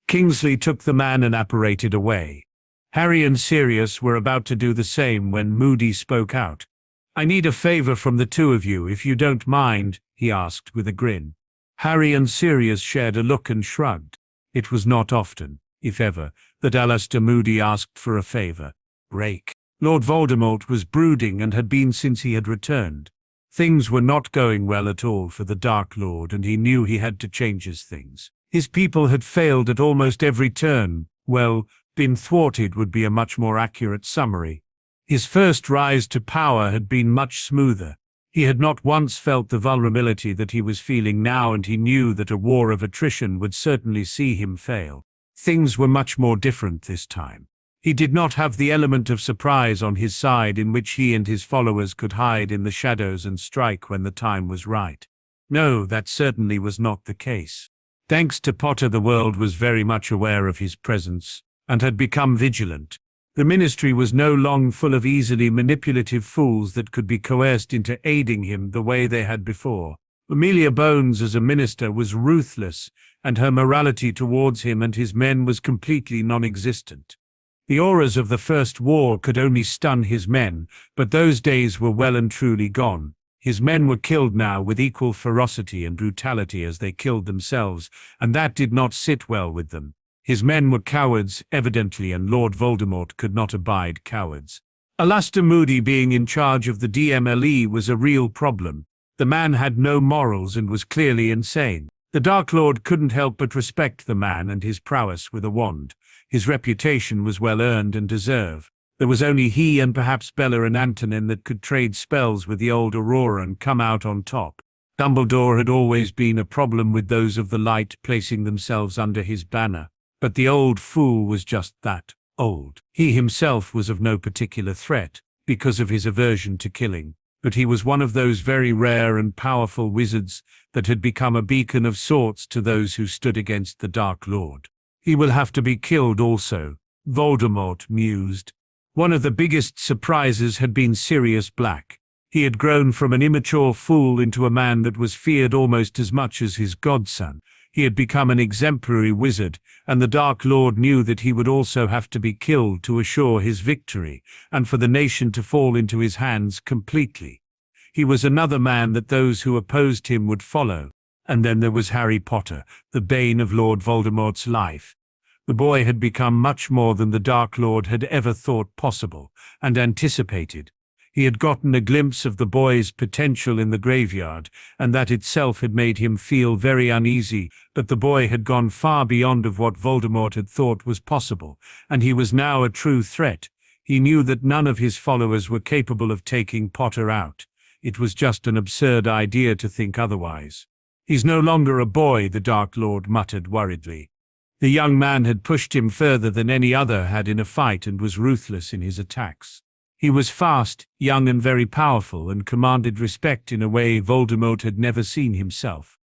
Kingsley took the man and apparated away. Harry and Sirius were about to do the same when Moody spoke out. "I need a favor from the 2 of you, if you don't mind," he asked with a grin. Harry and Sirius shared a look and shrugged. It was not often, if ever, that Alistair Moody asked for a favor. Rake. Lord Voldemort was brooding and had been since he had returned. Things were not going well at all for the Dark Lord, and he knew he had to change his things. His people had failed at almost every turn. Well, been thwarted would be a much more accurate summary. His first rise to power had been much smoother. He had not once felt the vulnerability that he was feeling now, and he knew that a war of attrition would certainly see him fail. Things were much more different this time. He did not have the element of surprise on his side, in which he and his followers could hide in the shadows and strike when the time was right. No, that certainly was not the case. Thanks to Potter, the world was very much aware of his presence, and had become vigilant. The ministry was no longer full of easily manipulative fools that could be coerced into aiding him the way they had before. Amelia Bones as a minister was ruthless, and her morality towards him and his men was completely non-existent. The auras of the First War could only stun his men, but those days were well and truly gone. His men were killed now with equal ferocity and brutality as they killed themselves, and that did not sit well with them. His men were cowards, evidently, and Lord Voldemort could not abide cowards. Alastor Moody being in charge of the DMLE was a real problem. The man had no morals and was clearly insane. The Dark Lord couldn't help but respect the man and his prowess with a wand. His reputation was well earned and deserved. There was only he and perhaps Bella and Antonin that could trade spells with the old Aurora and come out on top. Dumbledore had always been a problem with those of the light placing themselves under his banner, but the old fool was just that, old. He himself was of no particular threat, because of his aversion to killing, but he was one of those very rare and powerful wizards that had become a beacon of sorts to those who stood against the Dark Lord. He will have to be killed also, Voldemort mused. One of the biggest surprises had been Sirius Black. He had grown from an immature fool into a man that was feared almost as much as his godson. He had become an exemplary wizard, and the Dark Lord knew that he would also have to be killed to assure his victory, and for the nation to fall into his hands completely. He was another man that those who opposed him would follow. And then there was Harry Potter, the bane of Lord Voldemort's life. The boy had become much more than the Dark Lord had ever thought possible, and anticipated. He had gotten a glimpse of the boy's potential in the graveyard, and that itself had made him feel very uneasy, but the boy had gone far beyond of what Voldemort had thought was possible, and he was now a true threat. He knew that none of his followers were capable of taking Potter out. It was just an absurd idea to think otherwise. "He's no longer a boy," the Dark Lord muttered worriedly. The young man had pushed him further than any other had in a fight and was ruthless in his attacks. He was fast, young and very powerful, and commanded respect in a way Voldemort had never seen himself.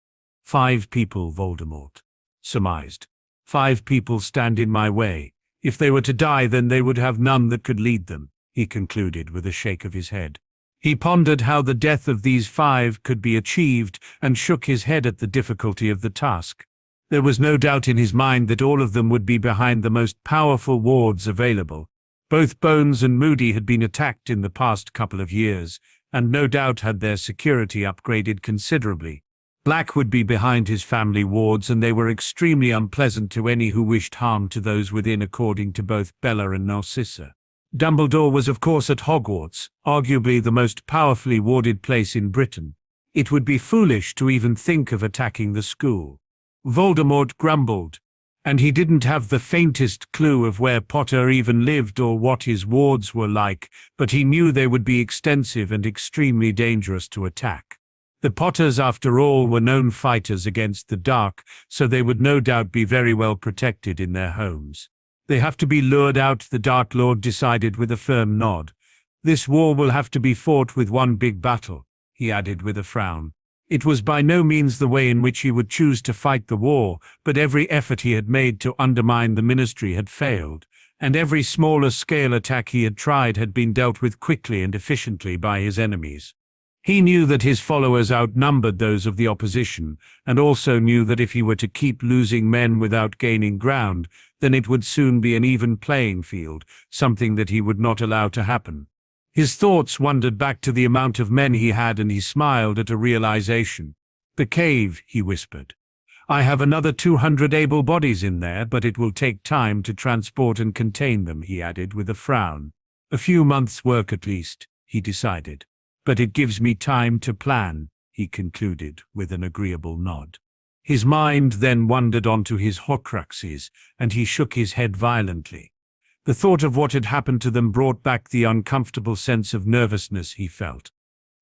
5 people, Voldemort surmised. 5 people stand in my way. If they were to die, then they would have none that could lead them, he concluded with a shake of his head. He pondered how the death of these 5 could be achieved and shook his head at the difficulty of the task. There was no doubt in his mind that all of them would be behind the most powerful wards available. Both Bones and Moody had been attacked in the past couple of years, and no doubt had their security upgraded considerably. Black would be behind his family wards, and they were extremely unpleasant to any who wished harm to those within, according to both Bella and Narcissa. Dumbledore was of course at Hogwarts, arguably the most powerfully warded place in Britain. It would be foolish to even think of attacking the school. Voldemort grumbled, and he didn't have the faintest clue of where Potter even lived or what his wards were like, but he knew they would be extensive and extremely dangerous to attack. The Potters, after all, were known fighters against the dark, so they would no doubt be very well protected in their homes. They have to be lured out, the Dark Lord decided with a firm nod. This war will have to be fought with one big battle, he added with a frown. It was by no means the way in which he would choose to fight the war, but every effort he had made to undermine the ministry had failed, and every smaller-scale attack he had tried had been dealt with quickly and efficiently by his enemies. He knew that his followers outnumbered those of the opposition, and also knew that if he were to keep losing men without gaining ground, then it would soon be an even playing field, something that he would not allow to happen. His thoughts wandered back to the amount of men he had, and he smiled at a realization. "The cave," he whispered. "I have another 200 able bodies in there, but it will take time to transport and contain them," he added with a frown. "A few months' work at least," he decided. "But it gives me time to plan," he concluded with an agreeable nod. His mind then wandered onto his Horcruxes, and he shook his head violently. The thought of what had happened to them brought back the uncomfortable sense of nervousness he felt.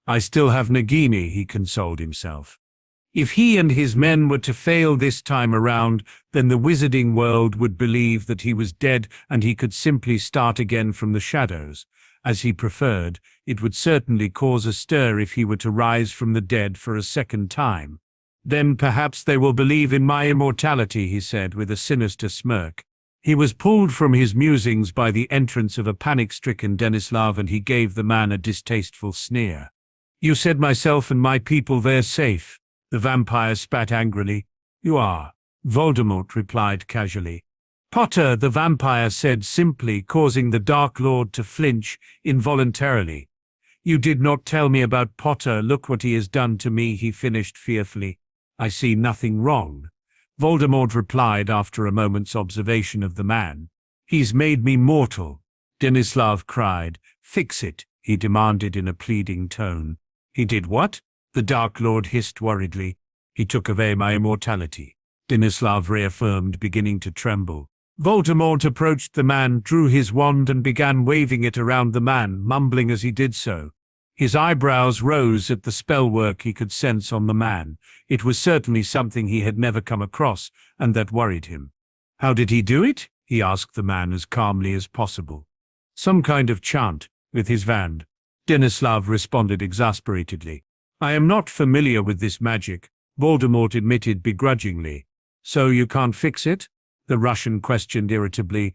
"I still have Nagini," he consoled himself. If he and his men were to fail this time around, then the wizarding world would believe that he was dead and he could simply start again from the shadows, as he preferred. It would certainly cause a stir if he were to rise from the dead for a second time. "Then perhaps they will believe in my immortality," he said with a sinister smirk. He was pulled from his musings by the entrance of a panic-stricken Denislav, and he gave the man a distasteful sneer. "You said myself and my people they're safe," the vampire spat angrily. "You are," Voldemort replied casually. "Potter," the vampire said simply, causing the Dark Lord to flinch involuntarily. You did not tell me about Potter. Look what he has done to me, he finished fearfully. I see nothing wrong, Voldemort replied after a moment's observation of the man. He's made me mortal, Denislav cried. Fix it, he demanded in a pleading tone. He did what? The Dark Lord hissed worriedly. He took away my immortality, Denislav reaffirmed, beginning to tremble. Voldemort approached the man, drew his wand and began waving it around the man, mumbling as he did so. His eyebrows rose at the spell work he could sense on the man. It was certainly something he had never come across, and that worried him. How did he do it? He asked the man as calmly as possible. Some kind of chant, with his wand, Denislav responded exasperatedly. I am not familiar with this magic, Voldemort admitted begrudgingly. So you can't fix it? The Russian questioned irritably.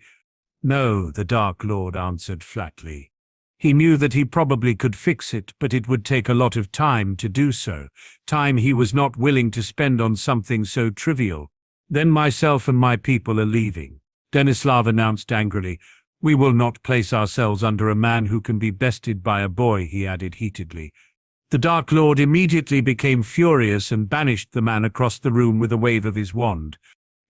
No, the Dark Lord answered flatly. He knew that he probably could fix it, but it would take a lot of time to do so, time he was not willing to spend on something so trivial. Then myself and my people are leaving, Denislav announced angrily. We will not place ourselves under a man who can be bested by a boy, he added heatedly. The Dark Lord immediately became furious and banished the man across the room with a wave of his wand.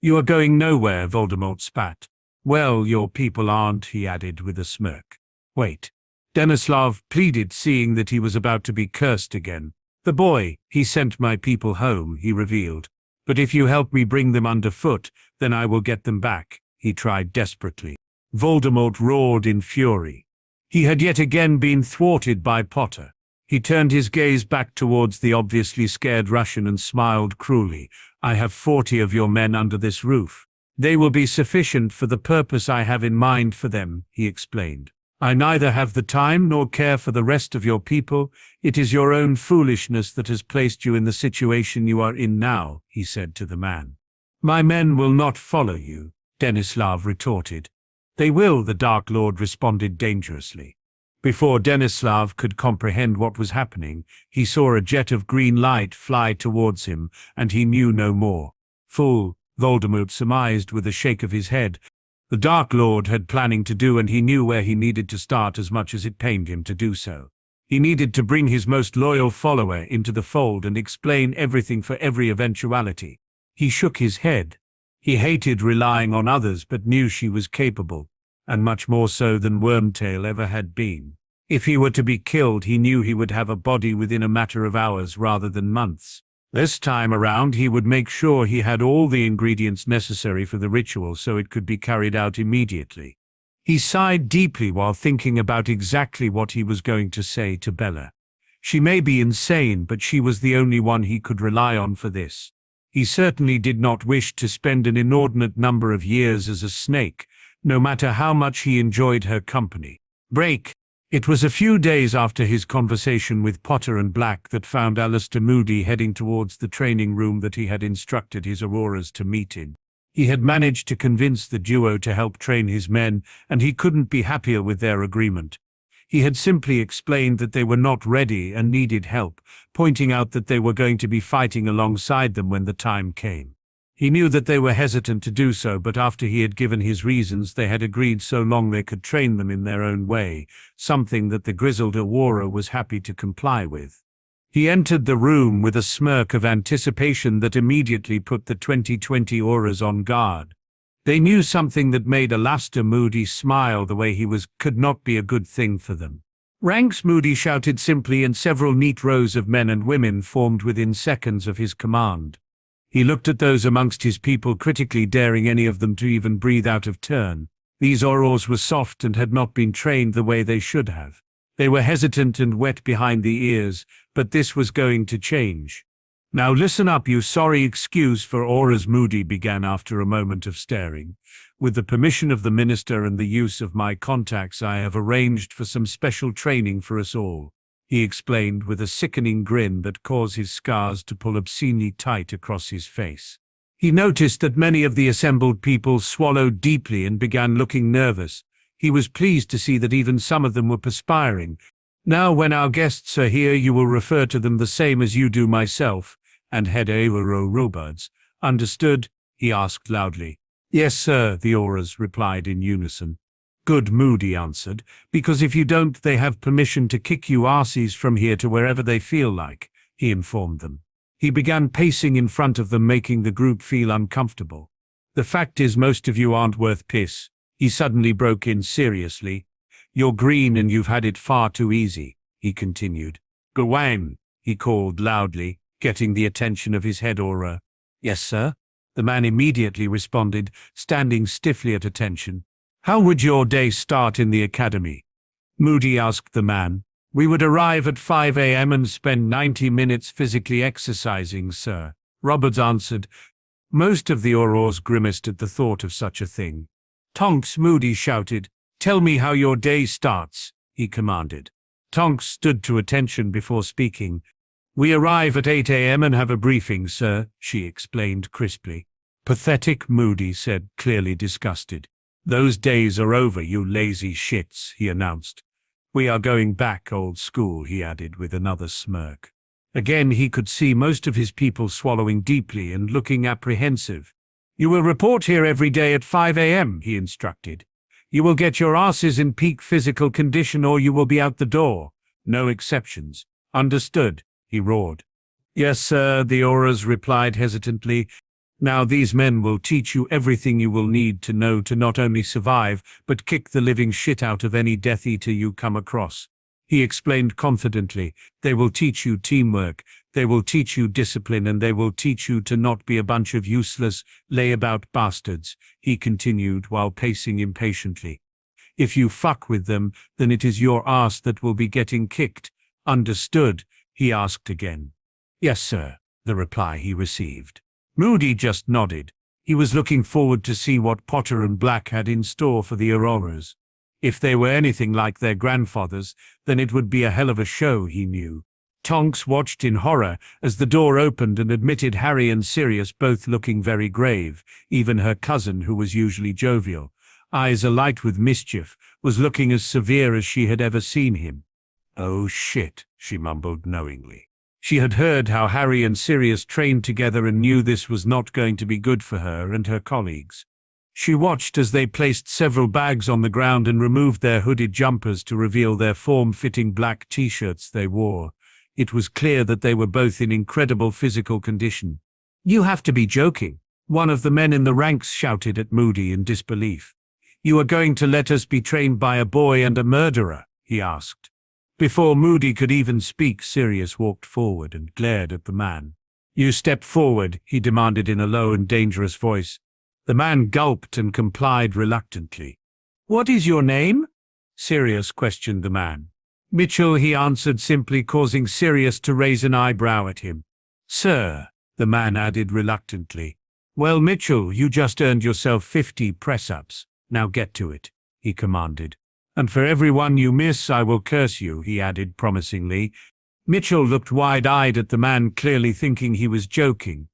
You are going nowhere, Voldemort spat. Well, your people aren't, he added with a smirk. Wait. Denislav pleaded, seeing that he was about to be cursed again. The boy, he sent my people home, he revealed. But if you help me bring them underfoot, then I will get them back, he tried desperately. Voldemort roared in fury. He had yet again been thwarted by Potter. He turned his gaze back towards the obviously scared Russian and smiled cruelly. I have 40 of your men under this roof. They will be sufficient for the purpose I have in mind for them, he explained. I neither have the time nor care for the rest of your people. It is your own foolishness that has placed you in the situation you are in now, he said to the man. My men will not follow you, Denislav retorted. They will, the Dark Lord responded dangerously. Before Denislav could comprehend what was happening, he saw a jet of green light fly towards him, and he knew no more. Fool, Voldemort surmised with a shake of his head. The Dark Lord had planning to do, and he knew where he needed to start as much as it pained him to do so. He needed to bring his most loyal follower into the fold and explain everything for every eventuality. He shook his head. He hated relying on others, but knew she was capable, and much more so than Wormtail ever had been. If he were to be killed, he knew he would have a body within a matter of hours rather than months. This time around, he would make sure he had all the ingredients necessary for the ritual so it could be carried out immediately. He sighed deeply while thinking about exactly what he was going to say to Bella. She may be insane, but she was the only one he could rely on for this. He certainly did not wish to spend an inordinate number of years as a snake, no matter how much he enjoyed her company. Break. It was a few days after his conversation with Potter and Black that found Alistair Moody heading towards the training room that he had instructed his Auroras to meet in. He had managed to convince the duo to help train his men, and he couldn't be happier with their agreement. He had simply explained that they were not ready and needed help, pointing out that they were going to be fighting alongside them when the time came. He knew that they were hesitant to do so, but after he had given his reasons, they had agreed so long they could train them in their own way, something that the grizzled Aurora was happy to comply with. He entered the room with a smirk of anticipation that immediately put the 2020 Auras on guard. They knew something that made Alistair Moody smile the way he was could not be a good thing for them. Ranks, Moody shouted simply, and several neat rows of men and women formed within seconds of his command. He looked at those amongst his people critically, daring any of them to even breathe out of turn. These Aurors were soft and had not been trained the way they should have. They were hesitant and wet behind the ears, but this was going to change. Now listen up, you sorry excuse for Auras, Moody began after a moment of staring. With the permission of the minister and the use of my contacts, I have arranged for some special training for us all, he explained with a sickening grin that caused his scars to pull obscenely tight across his face. He noticed that many of the assembled people swallowed deeply and began looking nervous. He was pleased to see that even some of them were perspiring. Now, when our guests are here, you will refer to them the same as you do myself, and head Auro Robards. Understood? He asked loudly. Yes, sir, the Auras replied in unison. Good, Moody answered, because if you don't, they have permission to kick you arses from here to wherever they feel like, he informed them. He began pacing in front of them, making the group feel uncomfortable. The fact is, most of you aren't worth piss. He suddenly broke in seriously. You're green and you've had it far too easy, he continued. Gawain, he called loudly, getting the attention of his head aura. Yes, sir, the man immediately responded, standing stiffly at attention. How would your day start in the academy? Moody asked the man. We would arrive at 5 a.m. and spend 90 minutes physically exercising, sir, Roberts answered. Most of the Aurors grimaced at the thought of such a thing. Tonks, Moody shouted. Tell me how your day starts, he commanded. Tonks stood to attention before speaking. We arrive at 8 a.m. and have a briefing, sir, she explained crisply. Pathetic, Moody said, clearly disgusted. Those days are over, you lazy shits, he announced. We are going back old school, he added with another smirk. Again he could see most of his people swallowing deeply and looking apprehensive. You will report here every day at 5 a.m., he instructed. You will get your asses in peak physical condition or you will be out the door. No exceptions. Understood, he roared. Yes, sir, the Auras replied hesitantly. Now these men will teach you everything you will need to know to not only survive, but kick the living shit out of any Death Eater you come across. He explained confidently. They will teach you teamwork, they will teach you discipline, and they will teach you to not be a bunch of useless, layabout bastards, he continued while pacing impatiently. If you fuck with them, then it is your ass that will be getting kicked. Understood? He asked again. Yes, sir, the reply he received. Moody just nodded. He was looking forward to see what Potter and Black had in store for the Auroras. If they were anything like their grandfathers, then it would be a hell of a show, he knew. Tonks watched in horror as the door opened and admitted Harry and Sirius, both looking very grave. Even her cousin, who was usually jovial, eyes alight with mischief, was looking as severe as she had ever seen him. Oh shit, she mumbled knowingly. She had heard how Harry and Sirius trained together and knew this was not going to be good for her and her colleagues. She watched as they placed several bags on the ground and removed their hooded jumpers to reveal their form-fitting black t-shirts they wore. It was clear that they were both in incredible physical condition. You have to be joking, one of the men in the ranks shouted at Moody in disbelief. You are going to let us be trained by a boy and a murderer, he asked. Before Moody could even speak, Sirius walked forward and glared at the man. You step forward, he demanded in a low and dangerous voice. The man gulped and complied reluctantly. What is your name? Sirius questioned the man. Mitchell, he answered simply, causing Sirius to raise an eyebrow at him. Sir, the man added reluctantly. Well, Mitchell, you just earned yourself 50 press-ups. Now get to it, he commanded. And for every one you miss, I will curse you, he added promisingly. Mitchell looked wide-eyed at the man, clearly thinking he was joking.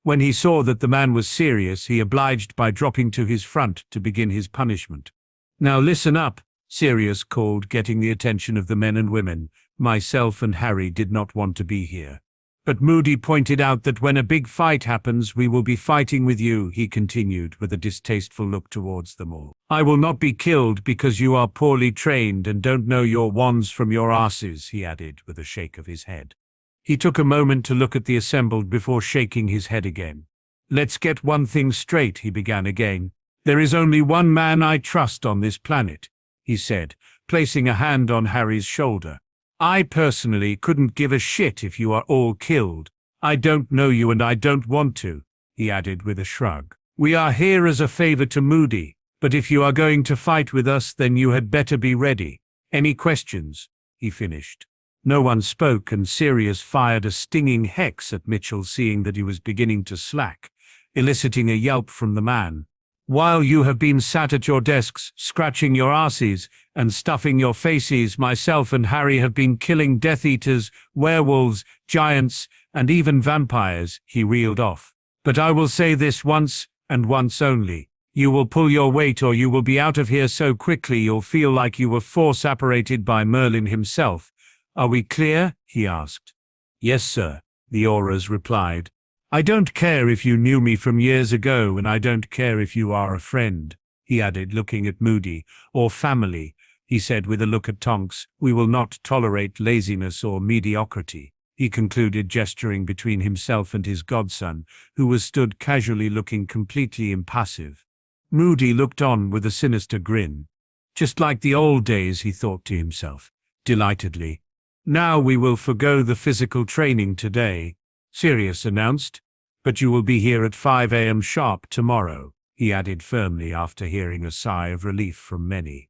When he saw that the man was serious, he obliged by dropping to his front to begin his punishment. Now listen up, Sirius called, getting the attention of the men and women. Myself and Harry did not want to be here. But Moody pointed out that when a big fight happens, we will be fighting with you, he continued with a distasteful look towards them all. I will not be killed because you are poorly trained and don't know your wands from your asses, he added with a shake of his head. He took a moment to look at the assembled before shaking his head again. Let's get one thing straight, he began again. There is only one man I trust on this planet, he said, placing a hand on Harry's shoulder. I personally couldn't give a shit if you are all killed. I don't know you and I don't want to, he added with a shrug. We are here as a favor to Moody, but if you are going to fight with us, then you had better be ready. Any questions? He finished. No one spoke, and Sirius fired a stinging hex at Mitchell, seeing that he was beginning to slack, eliciting a yelp from the man. While you have been sat at your desks, scratching your asses and stuffing your faces, myself and Harry have been killing Death Eaters, werewolves, giants, and even vampires, he reeled off. But I will say this once, and once only. You will pull your weight or you will be out of here so quickly you'll feel like you were force-apparated by Merlin himself. Are we clear? He asked. Yes, sir, the Auras replied. I don't care if you knew me from years ago, and I don't care if you are a friend. he added, looking at Moody. Or family, he said with a look at Tonks. We will not tolerate laziness or mediocrity, he concluded, gesturing between himself and his godson, who was stood casually looking completely impassive. Moody looked on with a sinister grin. Just like the old days, he thought to himself, delightedly. Now we will forgo the physical training today, Sirius announced. But you will be here at 5 a.m. sharp tomorrow, he added firmly after hearing a sigh of relief from many.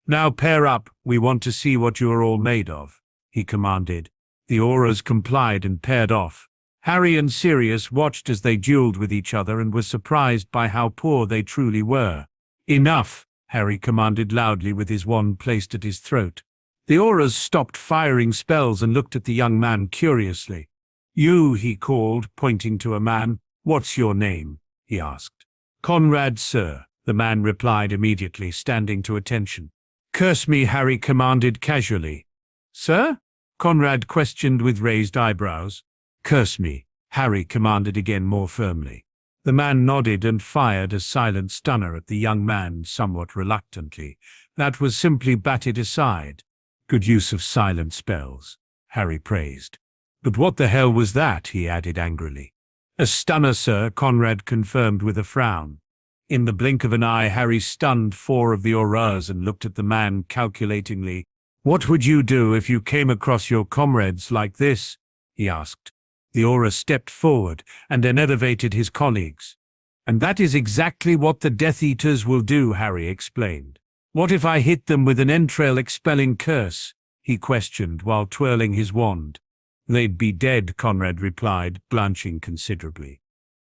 Now pair up, we want to see what you are all made of, he commanded. The auras complied and paired off. Harry and Sirius watched as they dueled with each other and were surprised by how poor they truly were. Enough, Harry commanded loudly with his wand placed at his throat. The auras stopped firing spells and looked at the young man curiously. You, he called, pointing to a man. What's your name? He asked. Conrad, sir, the man replied immediately, standing to attention. Curse me, Harry commanded casually. Sir? Conrad questioned with raised eyebrows. Curse me, Harry commanded again more firmly. The man nodded and fired a silent stunner at the young man somewhat reluctantly. That was simply batted aside. Good use of silent spells, Harry praised. But what the hell was that? He added angrily. A stunner, sir, Conrad confirmed with a frown. In the blink of an eye, Harry stunned 4 of the auras and looked at the man calculatingly. What would you do if you came across your comrades like this? He asked. The aura stepped forward and enervated his colleagues. And that is exactly what the Death Eaters will do, Harry explained. What if I hit them with an entrail-expelling curse? He questioned while twirling his wand. They'd be dead, Conrad replied, blanching considerably.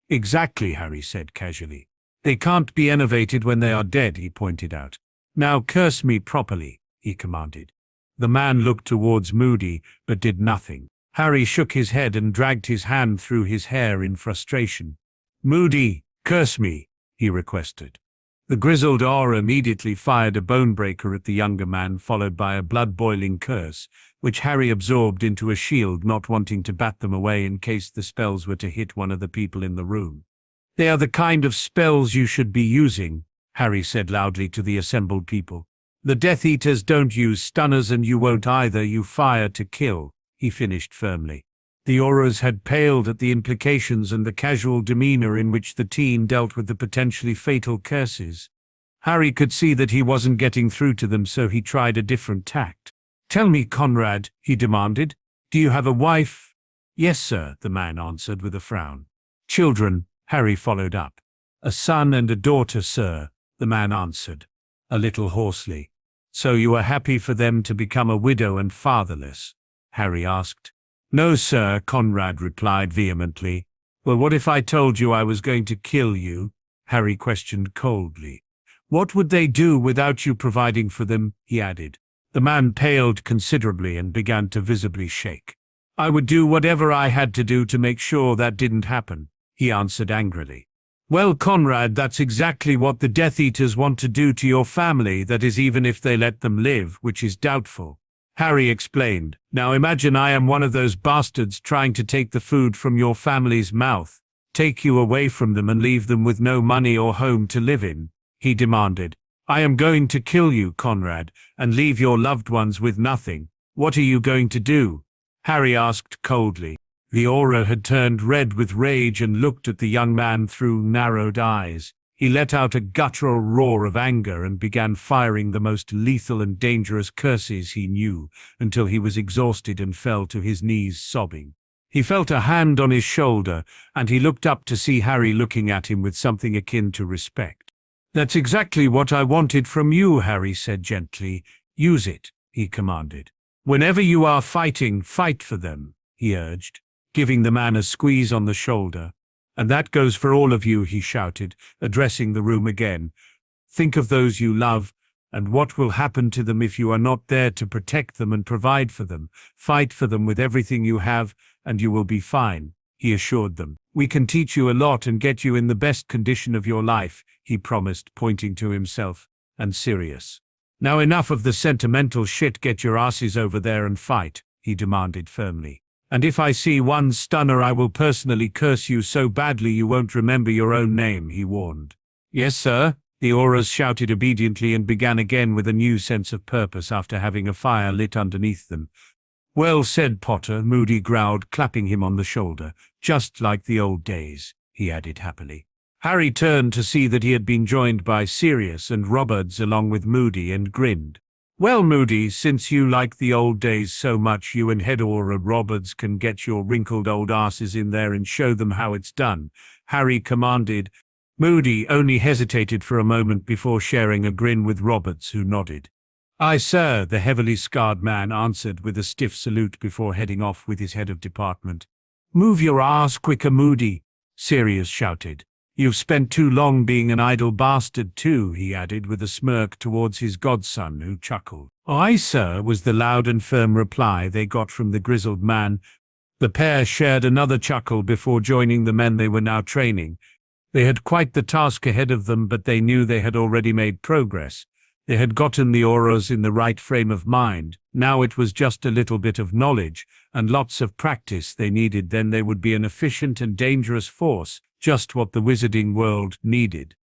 Exactly, Harry said casually. They can't be enervated when they are dead, he pointed out. Now curse me properly, he commanded. The man looked towards Moody, but did nothing. Harry shook his head and dragged his hand through his hair in frustration. Moody, curse me, he requested. The grizzled aura immediately fired a bonebreaker at the younger man, followed by a blood-boiling curse, which Harry absorbed into a shield, not wanting to bat them away in case the spells were to hit one of the people in the room. They are the kind of spells you should be using, Harry said loudly to the assembled people. The Death Eaters don't use stunners and you won't either, you fire to kill, he finished firmly. The auras had paled at the implications and the casual demeanor in which the teen dealt with the potentially fatal curses. Harry could see that he wasn't getting through to them, so he tried a different tact. Tell me, Conrad, he demanded, do you have a wife? Yes, sir, the man answered with a frown. Children, Harry followed up. A son and a daughter, sir, the man answered, a little hoarsely. So you are happy for them to become a widow and fatherless? Harry asked. No, sir, Conrad replied vehemently. Well, what if I told you I was going to kill you? Harry questioned coldly. What would they do without you providing for them? He added. The man paled considerably and began to visibly shake. I would do whatever I had to do to make sure that didn't happen, he answered angrily. Well, Conrad, that's exactly what the Death Eaters want to do to your family, that is, even if they let them live, which is doubtful. Harry explained. Now imagine I am one of those bastards trying to take the food from your family's mouth, take you away from them and leave them with no money or home to live in, he demanded. I am going to kill you, Conrad, and leave your loved ones with nothing. What are you going to do? Harry asked coldly. The aura had turned red with rage and looked at the young man through narrowed eyes. He let out a guttural roar of anger and began firing the most lethal and dangerous curses he knew until he was exhausted and fell to his knees sobbing. He felt a hand on his shoulder, and he looked up to see Harry looking at him with something akin to respect. That's exactly what I wanted from you, Harry said gently. Use it, he commanded. Whenever you are fighting, fight for them, he urged, giving the man a squeeze on the shoulder. And that goes for all of you, he shouted, addressing the room again. Think of those you love, and what will happen to them if you are not there to protect them and provide for them. Fight for them with everything you have, and you will be fine, he assured them. We can teach you a lot and get you in the best condition of your life, he promised, pointing to himself and Sirius. Now enough of the sentimental shit, get your asses over there and fight, he demanded firmly. And if I see one stunner, I will personally curse you so badly you won't remember your own name, he warned. Yes, sir, The auras shouted obediently and began again with a new sense of purpose after having a fire lit underneath them. "Well said, Potter," Moody growled, clapping him on the shoulder. "Just like the old days," he added happily. Harry turned to see that he had been joined by Sirius and Roberts along with Moody and grinned. "Well, Moody, since you like the old days so much, you and Hedora Roberts can get your wrinkled old asses in there and show them how it's done," Harry commanded. Moody only hesitated for a moment before sharing a grin with Roberts, who nodded. "Aye, sir," the heavily scarred man answered with a stiff salute before heading off with his head of department. "Move your ass quicker, Moody," Sirius shouted. "You've spent too long being an idle bastard too," he added with a smirk towards his godson, who chuckled. "Aye, sir," was the loud and firm reply they got from the grizzled man. The pair shared another chuckle before joining the men they were now training. They had quite the task ahead of them, but they knew they had already made progress. They had gotten the auras in the right frame of mind. Now it was just a little bit of knowledge and lots of practice they needed, then they would be an efficient and dangerous force, just what the wizarding world needed.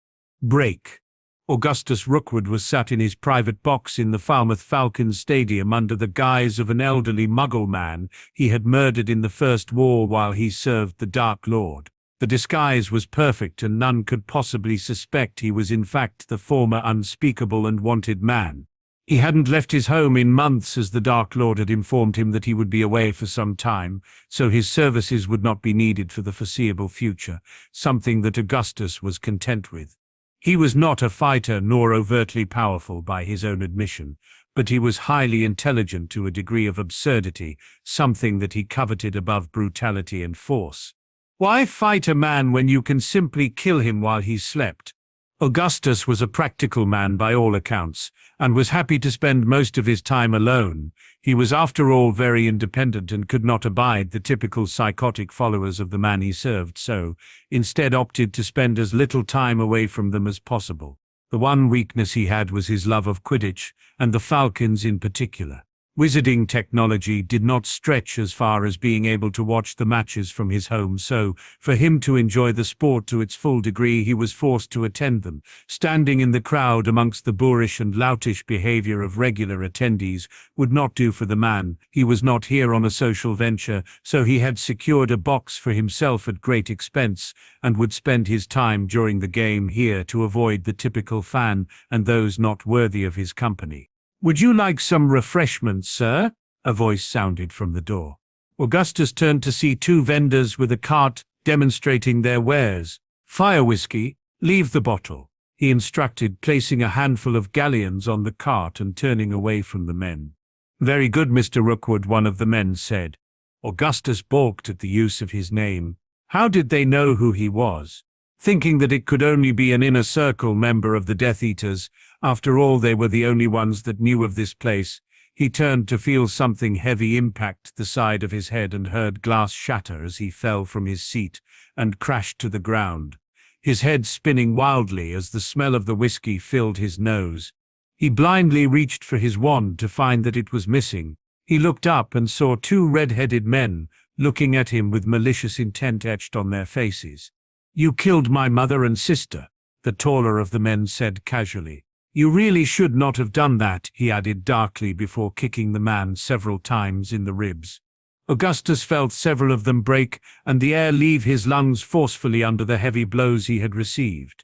Break. Augustus Rookwood was sat in his private box in the Falmouth Falcons Stadium under the guise of an elderly Muggle man he had murdered in the First War while he served the Dark Lord. The disguise was perfect and none could possibly suspect he was in fact the former unspeakable and wanted man. He hadn't left his home in months, as the Dark Lord had informed him that he would be away for some time, so his services would not be needed for the foreseeable future, something that Augustus was content with. He was not a fighter nor overtly powerful by his own admission, but he was highly intelligent to a degree of absurdity, something that he coveted above brutality and force. Why fight a man when you can simply kill him while he slept? Augustus was a practical man by all accounts, and was happy to spend most of his time alone. He was after all very independent and could not abide the typical psychotic followers of the man he served, so instead opted to spend as little time away from them as possible. The one weakness he had was his love of Quidditch, and the Falcons in particular. Wizarding technology did not stretch as far as being able to watch the matches from his home, so for him to enjoy the sport to its full degree he was forced to attend them. Standing in the crowd amongst the boorish and loutish behavior of regular attendees would not do for the man. He was not here on a social venture, so he had secured a box for himself at great expense, and would spend his time during the game here to avoid the typical fan and those not worthy of his company. "Would you like some refreshments, sir?" a voice sounded from the door. Augustus turned to see two vendors with a cart demonstrating their wares. "Fire whiskey, leave the bottle," he instructed, placing a handful of galleons on the cart and turning away from the men. "Very good, Mr. Rookwood," one of the men said. Augustus balked at the use of his name. How did they know who he was? Thinking that it could only be an inner circle member of the Death Eaters, after all they were the only ones that knew of this place, he turned to feel something heavy impact the side of his head and heard glass shatter as he fell from his seat and crashed to the ground, his head spinning wildly as the smell of the whiskey filled his nose. He blindly reached for his wand to find that it was missing. He looked up and saw two red-headed men looking at him with malicious intent etched on their faces. "You killed my mother and sister," the taller of the men said casually. "You really should not have done that," he added darkly before kicking the man several times in the ribs. Augustus felt several of them break and the air leave his lungs forcefully under the heavy blows he had received.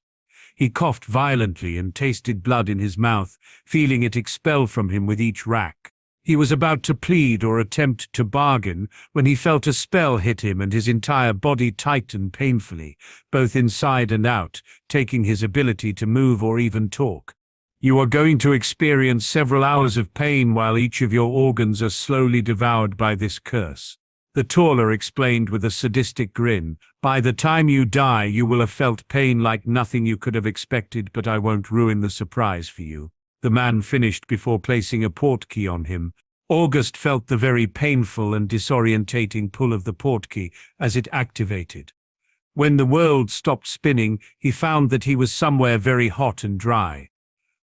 He coughed violently and tasted blood in his mouth, feeling it expel from him with each rack. He was about to plead or attempt to bargain when he felt a spell hit him and his entire body tighten painfully, both inside and out, taking his ability to move or even talk. "You are going to experience several hours of pain while each of your organs are slowly devoured by this curse," the taller explained with a sadistic grin. "By the time you die you will have felt pain like nothing you could have expected, but I won't ruin the surprise for you," the man finished before placing a portkey on him. August felt the very painful and disorientating pull of the portkey as it activated. When the world stopped spinning, he found that he was somewhere very hot and dry.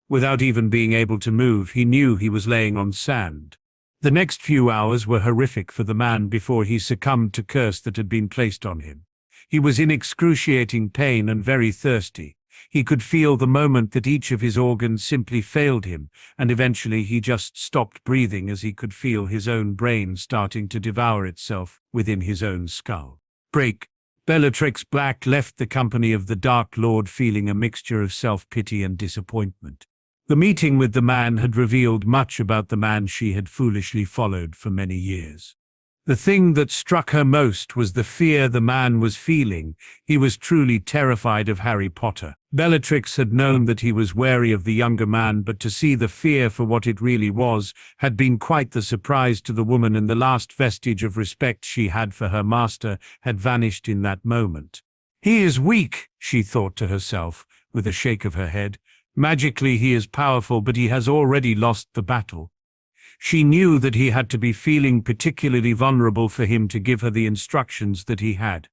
Without even being able to move, he knew he was laying on sand. The next few hours were horrific for the man before he succumbed to curse that had been placed on him. He was in excruciating pain and very thirsty. He could feel the moment that each of his organs simply failed him, and eventually he just stopped breathing as he could feel his own brain starting to devour itself within his own skull. Break. Bellatrix Black left the company of the Dark Lord feeling a mixture of self-pity and disappointment. The meeting with the man had revealed much about the man she had foolishly followed for many years. The thing that struck her most was the fear the man was feeling. He was truly terrified of Harry Potter. Bellatrix had known that he was wary of the younger man, but to see the fear for what it really was had been quite the surprise to the woman, and the last vestige of respect she had for her master had vanished in that moment. "He is weak," she thought to herself, with a shake of her head. "Magically he is powerful, but he has already lost the battle." She knew that he had to be feeling particularly vulnerable for him to give her the instructions that he had.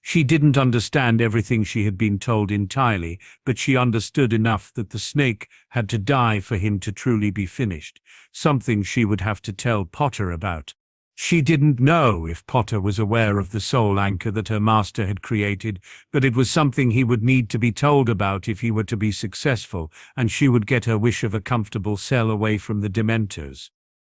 She didn't understand everything she had been told entirely, but she understood enough that the snake had to die for him to truly be finished, something she would have to tell Potter about. She didn't know if Potter was aware of the soul anchor that her master had created, but it was something he would need to be told about if he were to be successful, and she would get her wish of a comfortable cell away from the Dementors.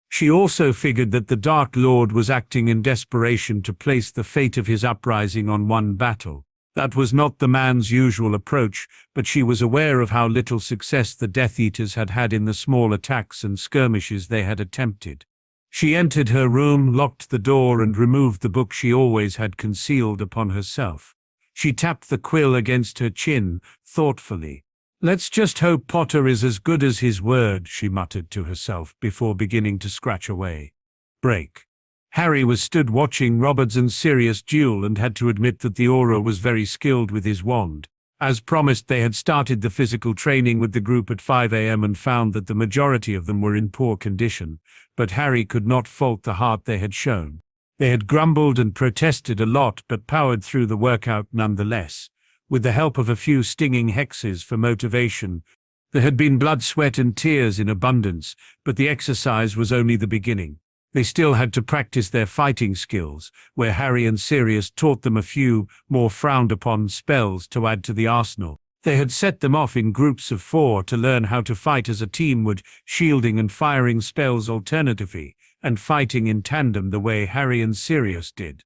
She also figured that the Dark Lord was acting in desperation to place the fate of his uprising on one battle. That was not the man's usual approach, but she was aware of how little success the Death Eaters had had in the small attacks and skirmishes they had attempted. She entered her room, locked the door, and removed the book she always had concealed upon herself. She tapped the quill against her chin, thoughtfully. "Let's just hope Potter is as good as his word," she muttered to herself before beginning to scratch away. Break. Harry was stood watching Robertson's Sirius duel and had to admit that the Auror was very skilled with his wand. As promised, they had started the physical training with the group at 5 a.m. and found that the majority of them were in poor condition, but Harry could not fault the heart they had shown. They had grumbled and protested a lot, but powered through the workout nonetheless. With the help of a few stinging hexes for motivation, there had been blood, sweat, and tears in abundance, but the exercise was only the beginning. They still had to practice their fighting skills, where Harry and Sirius taught them a few more frowned-upon spells to add to the arsenal. They had set them off in groups of 4 to learn how to fight as a team, with shielding and firing spells alternatively, and fighting in tandem the way Harry and Sirius did.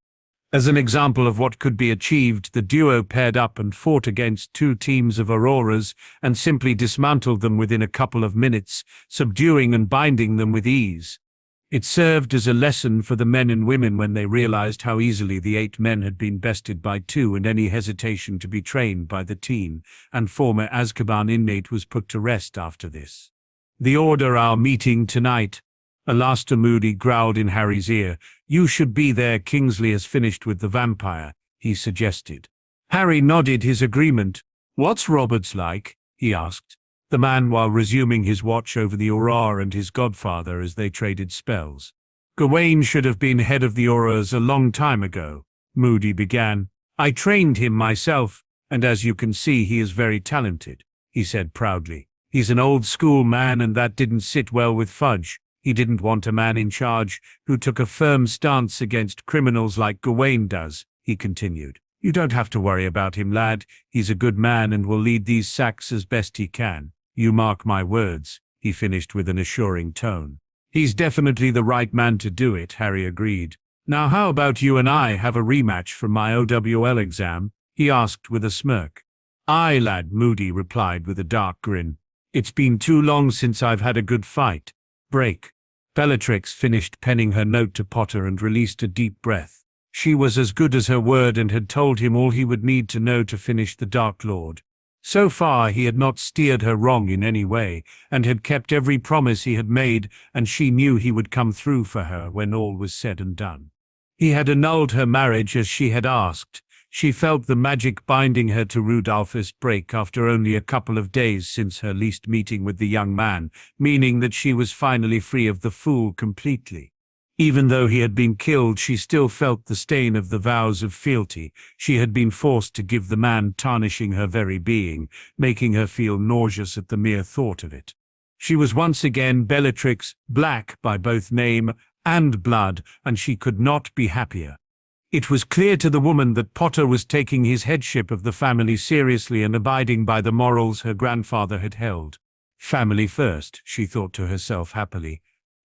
As an example of what could be achieved, the duo paired up and fought against 2 teams of Auroras and simply dismantled them within a couple of minutes, subduing and binding them with ease. It served as a lesson for the men and women when they realized how easily the 8 men had been bested by 2, and any hesitation to be trained by the team and former Azkaban inmate was put to rest after this. "The Order are meeting tonight," Alastair Moody growled in Harry's ear. "You should be there. Kingsley has finished with the vampire," he suggested. Harry nodded his agreement. "What's Roberts like?" he asked the man while resuming his watch over the Auror and his godfather as they traded spells. "Gawain should have been head of the Aurors a long time ago," Moody began. "I trained him myself, and as you can see he is very talented," he said proudly. "He's an old-school man, and that didn't sit well with Fudge. He didn't want a man in charge who took a firm stance against criminals like Gawain does," he continued. "You don't have to worry about him, lad. He's a good man and will lead these sacks as best he can. You mark my words," he finished with an assuring tone. "He's definitely the right man to do it," Harry agreed. "Now how about you and I have a rematch from my OWL exam?" he asked with a smirk. "Aye, lad," Moody replied with a dark grin. "It's been too long since I've had a good fight." Break. Bellatrix finished penning her note to Potter and released a deep breath. She was as good as her word and had told him all he would need to know to finish the Dark Lord. So far he had not steered her wrong in any way, and had kept every promise he had made, and she knew he would come through for her when all was said and done. He had annulled her marriage as she had asked. She felt the magic binding her to Rudolphus break after only a couple of days since her least meeting with the young man, meaning that she was finally free of the fool completely. Even though he had been killed, she still felt the stain of the vows of fealty she had been forced to give the man, tarnishing her very being, making her feel nauseous at the mere thought of it. She was once again Bellatrix Black by both name and blood, and she could not be happier. It was clear to the woman that Potter was taking his headship of the family seriously and abiding by the morals her grandfather had held. Family first, she thought to herself happily.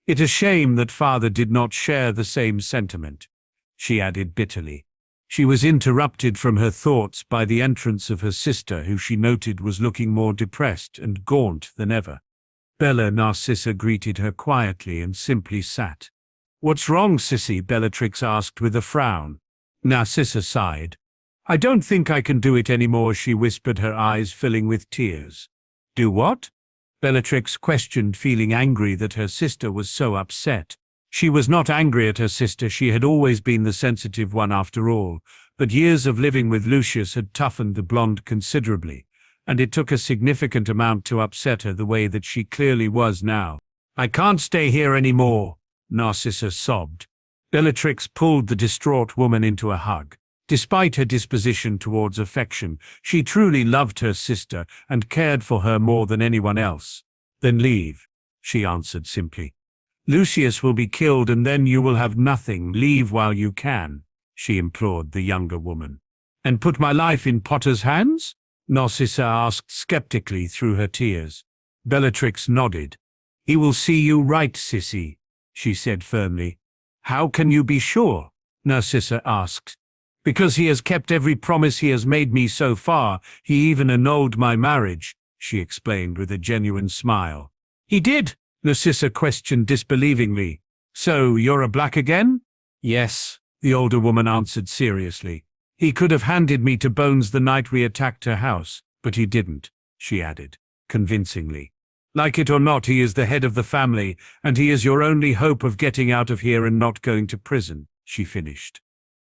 It a shame that father did not share the same sentiment, she added bitterly. She was interrupted from her thoughts by the entrance of her sister, who she noted was looking more depressed and gaunt than ever. Bella Narcissa greeted her quietly and simply sat. "What's wrong, Sissy?" Bellatrix asked with a frown. Narcissa sighed. "I don't think I can do it anymore," she whispered, her eyes filling with tears. "Do what?" Bellatrix questioned, feeling angry that her sister was so upset. She was not angry at her sister, she had always been the sensitive one after all, but years of living with Lucius had toughened the blonde considerably, and it took a significant amount to upset her the way that she clearly was now. "I can't stay here anymore," Narcissa sobbed. Bellatrix pulled the distraught woman into a hug. Despite her disposition towards affection, she truly loved her sister and cared for her more than anyone else. "Then leave," she answered simply. "Lucius will be killed and then you will have nothing. Leave while you can," she implored the younger woman. "And put my life in Potter's hands?" Narcissa asked skeptically through her tears. Bellatrix nodded. "He will see you right, Sissy," she said firmly. "How can you be sure?" Narcissa asked. "Because he has kept every promise he has made me so far. He even annulled my marriage," she explained with a genuine smile. "He did?" Narcissa questioned disbelievingly. "So you're a black again?" "Yes," the older woman answered seriously. "He could have handed me to Bones the night we attacked her house, but he didn't," she added, convincingly. "Like it or not, he is the head of the family, and he is your only hope of getting out of here and not going to prison," she finished.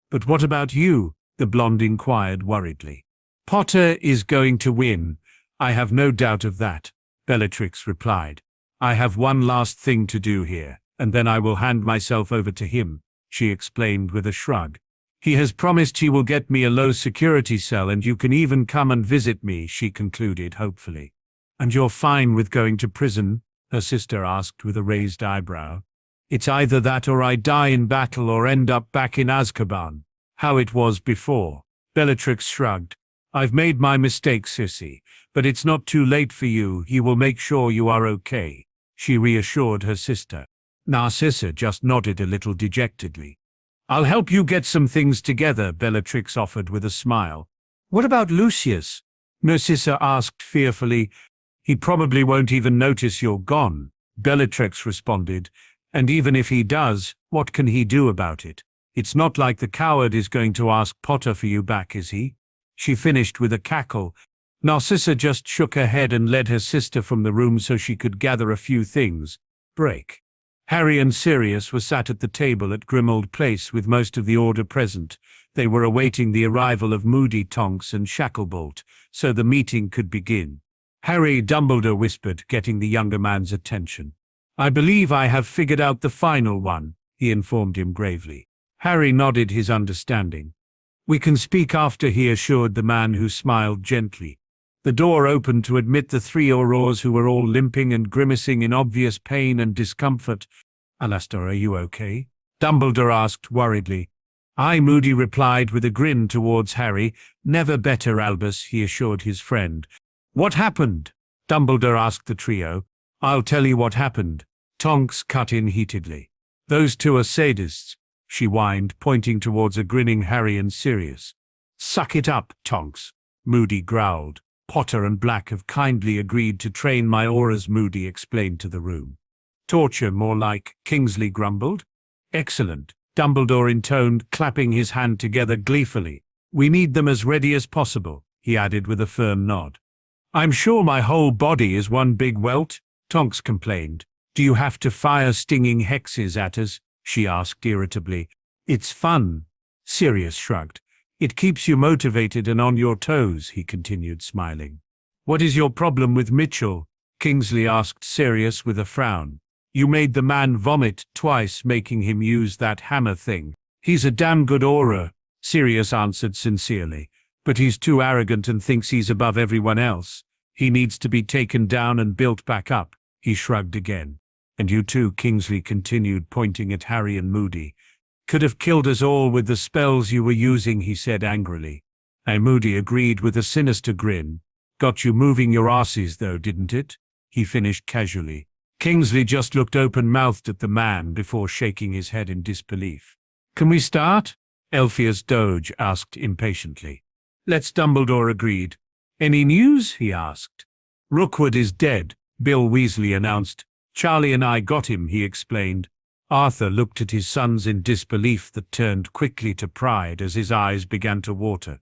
"But what about you?" the blonde inquired worriedly. "Potter is going to win. I have no doubt of that," Bellatrix replied. "I have one last thing to do here, and then I will hand myself over to him," she explained with a shrug. "He has promised he will get me a low-security cell, and you can even come and visit me," she concluded hopefully. "And you're fine with going to prison?" her sister asked with a raised eyebrow. "It's either that or I die in battle or end up back in Azkaban. How it was before." Bellatrix shrugged. "I've made my mistake, Sissy, but it's not too late for you. He will make sure you are okay," she reassured her sister. Narcissa just nodded a little dejectedly. "I'll help you get some things together," Bellatrix offered with a smile. "What about Lucius?" Narcissa asked fearfully. "He probably won't even notice you're gone," Bellatrix responded. "And even if he does, what can he do about it? It's not like the coward is going to ask Potter for you back, is he?" She finished with a cackle. Narcissa just shook her head and led her sister from the room so she could gather a few things. Break. Harry and Sirius were sat at the table at Grimmauld Place with most of the order present. They were awaiting the arrival of Moody, Tonks and Shacklebolt, so the meeting could begin. "Harry," Dumbledore whispered, getting the younger man's attention. "I believe I have figured out the final one," he informed him gravely. Harry nodded his understanding. "We can speak after," he assured the man, who smiled gently. The door opened to admit the three Aurors, who were all limping and grimacing in obvious pain and discomfort. "Alastor, are you okay?" Dumbledore asked worriedly. "Aye," Moody replied with a grin towards Harry. "Never better, Albus," he assured his friend. "What happened?" Dumbledore asked the trio. "I'll tell you what happened," Tonks cut in heatedly. "Those two are sadists," she whined, pointing towards a grinning Harry and Sirius. "Suck it up, Tonks," Moody growled. "Potter and Black have kindly agreed to train my auras," Moody explained to the room. "Torture, more like," Kingsley grumbled. "Excellent," Dumbledore intoned, clapping his hand together gleefully. "We need them as ready as possible," he added with a firm nod. "I'm sure my whole body is one big welt," Tonks complained. "Do you have to fire stinging hexes at us?" she asked irritably. "It's fun," Sirius shrugged. "It keeps you motivated and on your toes," he continued, smiling. "What is your problem with Mitchell?" Kingsley asked Sirius with a frown. "You made the man vomit twice, making him use that hammer thing." "He's a damn good aura," Sirius answered sincerely. "But he's too arrogant and thinks he's above everyone else. He needs to be taken down and built back up." He shrugged again. "And you too," Kingsley continued, pointing at Harry and Moody. Could have killed us all with the spells you were using, he said angrily. Moody agreed with a sinister grin. Got you moving your asses though, didn't it? He finished casually. Kingsley just looked open-mouthed at the man before shaking his head in disbelief. Can we start? Elphias Doge asked impatiently. Let's, Dumbledore agreed. Any news? He asked. Rookwood is dead, Bill Weasley announced. Charlie and I got him, he explained. Arthur looked at his sons in disbelief that turned quickly to pride as his eyes began to water.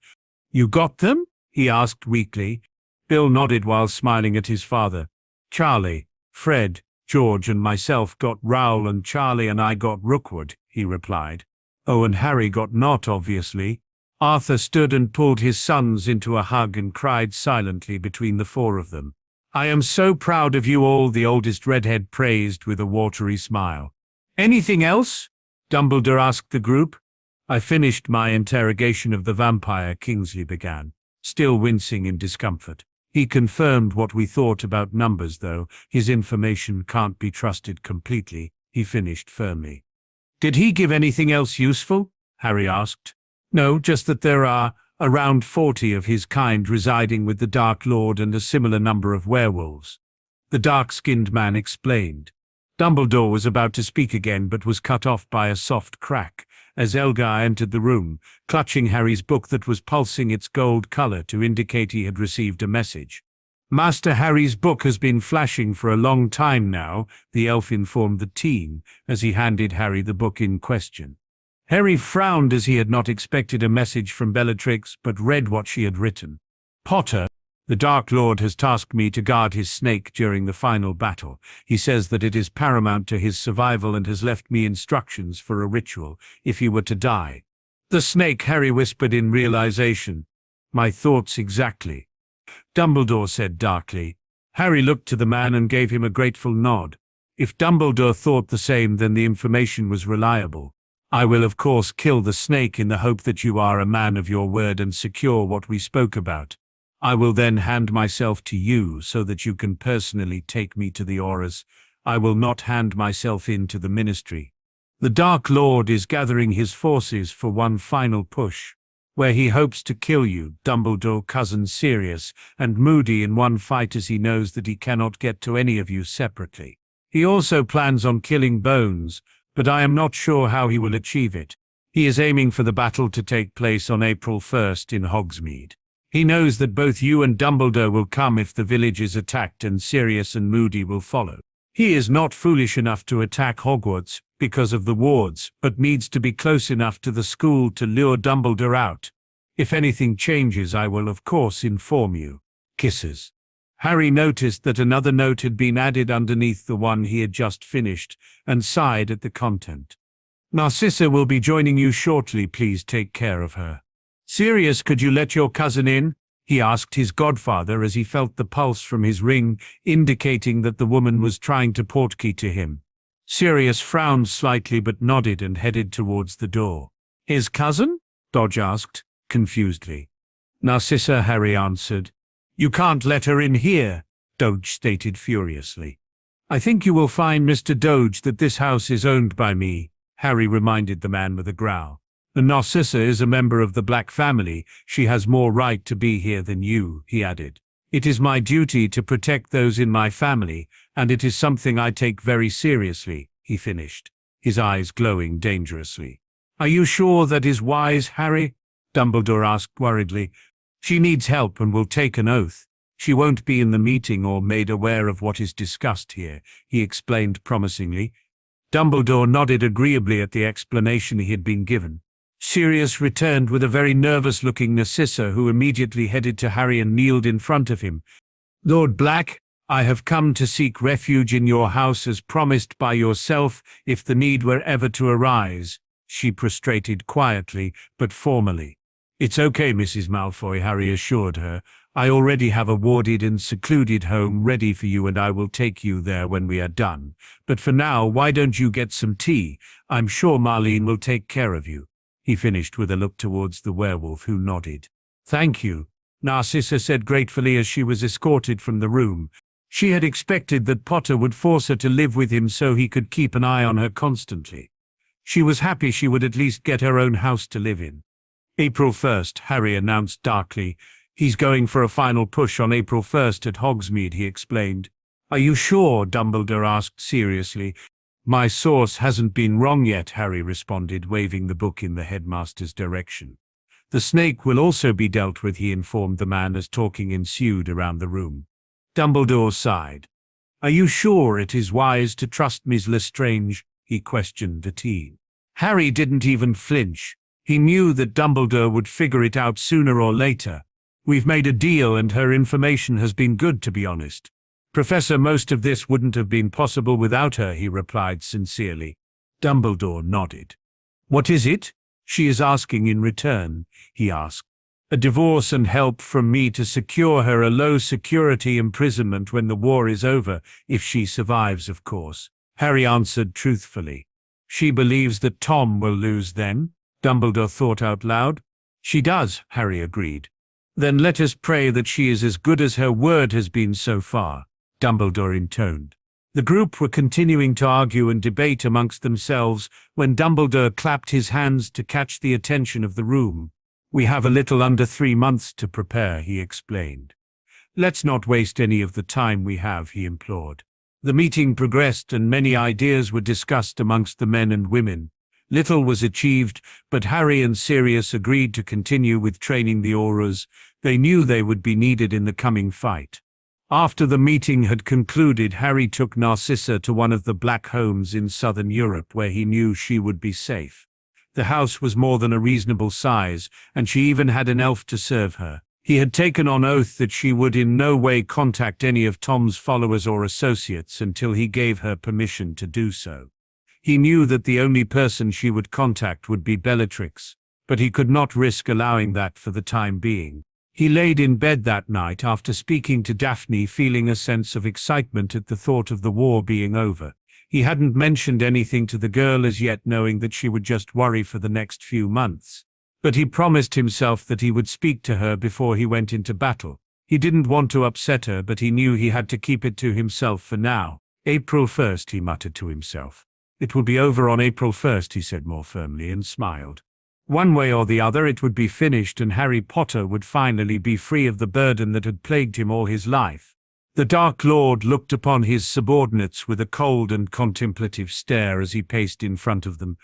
You got them? He asked weakly. Bill nodded while smiling at his father. Charlie, Fred, George and myself got Raoul and Charlie and I got Rookwood, he replied. Oh, and Harry got not, obviously. Arthur stood and pulled his sons into a hug and cried silently between the four of them. I am so proud of you all, the oldest redhead praised with a watery smile. Anything else? Dumbledore asked the group. I finished my interrogation of the vampire, Kingsley began, still wincing in discomfort. He confirmed what we thought about numbers, though his information can't be trusted completely, he finished firmly. Did he give anything else useful? Harry asked. No, just that there are around 40 of his kind residing with the Dark Lord and a similar number of werewolves. The dark-skinned man explained. Dumbledore was about to speak again but was cut off by a soft crack as Elgar entered the room, clutching Harry's book that was pulsing its gold color to indicate he had received a message. Master Harry's book has been flashing for a long time now, the elf informed the teen as he handed Harry the book in question. Harry frowned as he had not expected a message from Bellatrix but read what she had written. Potter, the Dark Lord has tasked me to guard his snake during the final battle. He says that it is paramount to his survival and has left me instructions for a ritual if he were to die. The snake, Harry whispered in realization. My thoughts exactly. Dumbledore said darkly. Harry looked to the man and gave him a grateful nod. If Dumbledore thought the same, then the information was reliable. I will of course kill the snake in the hope that you are a man of your word and secure what we spoke about. I will then hand myself to you so that you can personally take me to the Auras. I will not hand myself in to the Ministry. The Dark Lord is gathering his forces for one final push, where he hopes to kill you, Dumbledore, cousin Sirius, and Moody in one fight as he knows that he cannot get to any of you separately. He also plans on killing Bones, but I am not sure how he will achieve it. He is aiming for the battle to take place on April 1st in Hogsmeade. He knows that both you and Dumbledore will come if the village is attacked and Sirius and Moody will follow. He is not foolish enough to attack Hogwarts because of the wards, but needs to be close enough to the school to lure Dumbledore out. If anything changes, I will of course inform you. Kisses. Harry noticed that another note had been added underneath the one he had just finished and sighed at the content. Narcissa will be joining you shortly. Please take care of her. Sirius, could you let your cousin in? He asked his godfather as he felt the pulse from his ring, indicating that the woman was trying to portkey to him. Sirius frowned slightly but nodded and headed towards the door. His cousin? Dodge asked, confusedly. Narcissa, Harry answered. You can't let her in here, Doge stated furiously. I think you will find, Mr. Doge, that this house is owned by me, Harry reminded the man with a growl. The Narcissa is a member of the Black family. She has more right to be here than you, he added. It is my duty to protect those in my family, and it is something I take very seriously, he finished, his eyes glowing dangerously. Are you sure that is wise, Harry? Dumbledore asked worriedly. She needs help and will take an oath. She won't be in the meeting or made aware of what is discussed here, he explained promisingly. Dumbledore nodded agreeably at the explanation he had been given. Sirius returned with a very nervous-looking Narcissa, who immediately headed to Harry and kneeled in front of him. Lord Black, I have come to seek refuge in your house as promised by yourself if the need were ever to arise, she prostrated quietly but formally. It's okay, Mrs. Malfoy, Harry assured her. I already have a warded and secluded home ready for you and I will take you there when we are done. But for now, why don't you get some tea? I'm sure Marlene will take care of you. He finished with a look towards the werewolf, who nodded. Thank you, Narcissa said gratefully as she was escorted from the room. She had expected that Potter would force her to live with him so he could keep an eye on her constantly. She was happy she would at least get her own house to live in. April 1st, Harry announced darkly. He's going for a final push on April 1st at Hogsmeade, he explained. Are you sure? Dumbledore asked seriously. My source hasn't been wrong yet, Harry responded, waving the book in the headmaster's direction. The snake will also be dealt with, he informed the man as talking ensued around the room. Dumbledore sighed. Are you sure it is wise to trust Miss Lestrange? He questioned the teen. Harry didn't even flinch. He knew that Dumbledore would figure it out sooner or later. We've made a deal and her information has been good, to be honest. Professor, most of this wouldn't have been possible without her, he replied sincerely. Dumbledore nodded. What is it? She is asking in return, he asked. A divorce and help from me to secure her a low-security imprisonment when the war is over, if she survives, of course. Harry answered truthfully. She believes that Tom will lose then? Dumbledore thought out loud. She does, Harry agreed. Then let us pray that she is as good as her word has been so far, Dumbledore intoned. The group were continuing to argue and debate amongst themselves when Dumbledore clapped his hands to catch the attention of the room. We have a little under 3 months to prepare, he explained. Let's not waste any of the time we have, he implored. The meeting progressed and many ideas were discussed amongst the men and women. Little was achieved, but Harry and Sirius agreed to continue with training the auras. They knew they would be needed in the coming fight. After the meeting had concluded, Harry took Narcissa to one of the black homes in southern Europe where he knew she would be safe. The house was more than a reasonable size, and she even had an elf to serve her. He had taken on oath that she would in no way contact any of Tom's followers or associates until he gave her permission to do so. He knew that the only person she would contact would be Bellatrix, but he could not risk allowing that for the time being. He laid in bed that night after speaking to Daphne, feeling a sense of excitement at the thought of the war being over. He hadn't mentioned anything to the girl as yet, knowing that she would just worry for the next few months. But he promised himself that he would speak to her before he went into battle. He didn't want to upset her, but he knew he had to keep it to himself for now. April 1st, he muttered to himself. It will be over on April 1st, he said more firmly and smiled. One way or the other it would be finished and Harry Potter would finally be free of the burden that had plagued him all his life. The Dark Lord looked upon his subordinates with a cold and contemplative stare as he paced in front of them.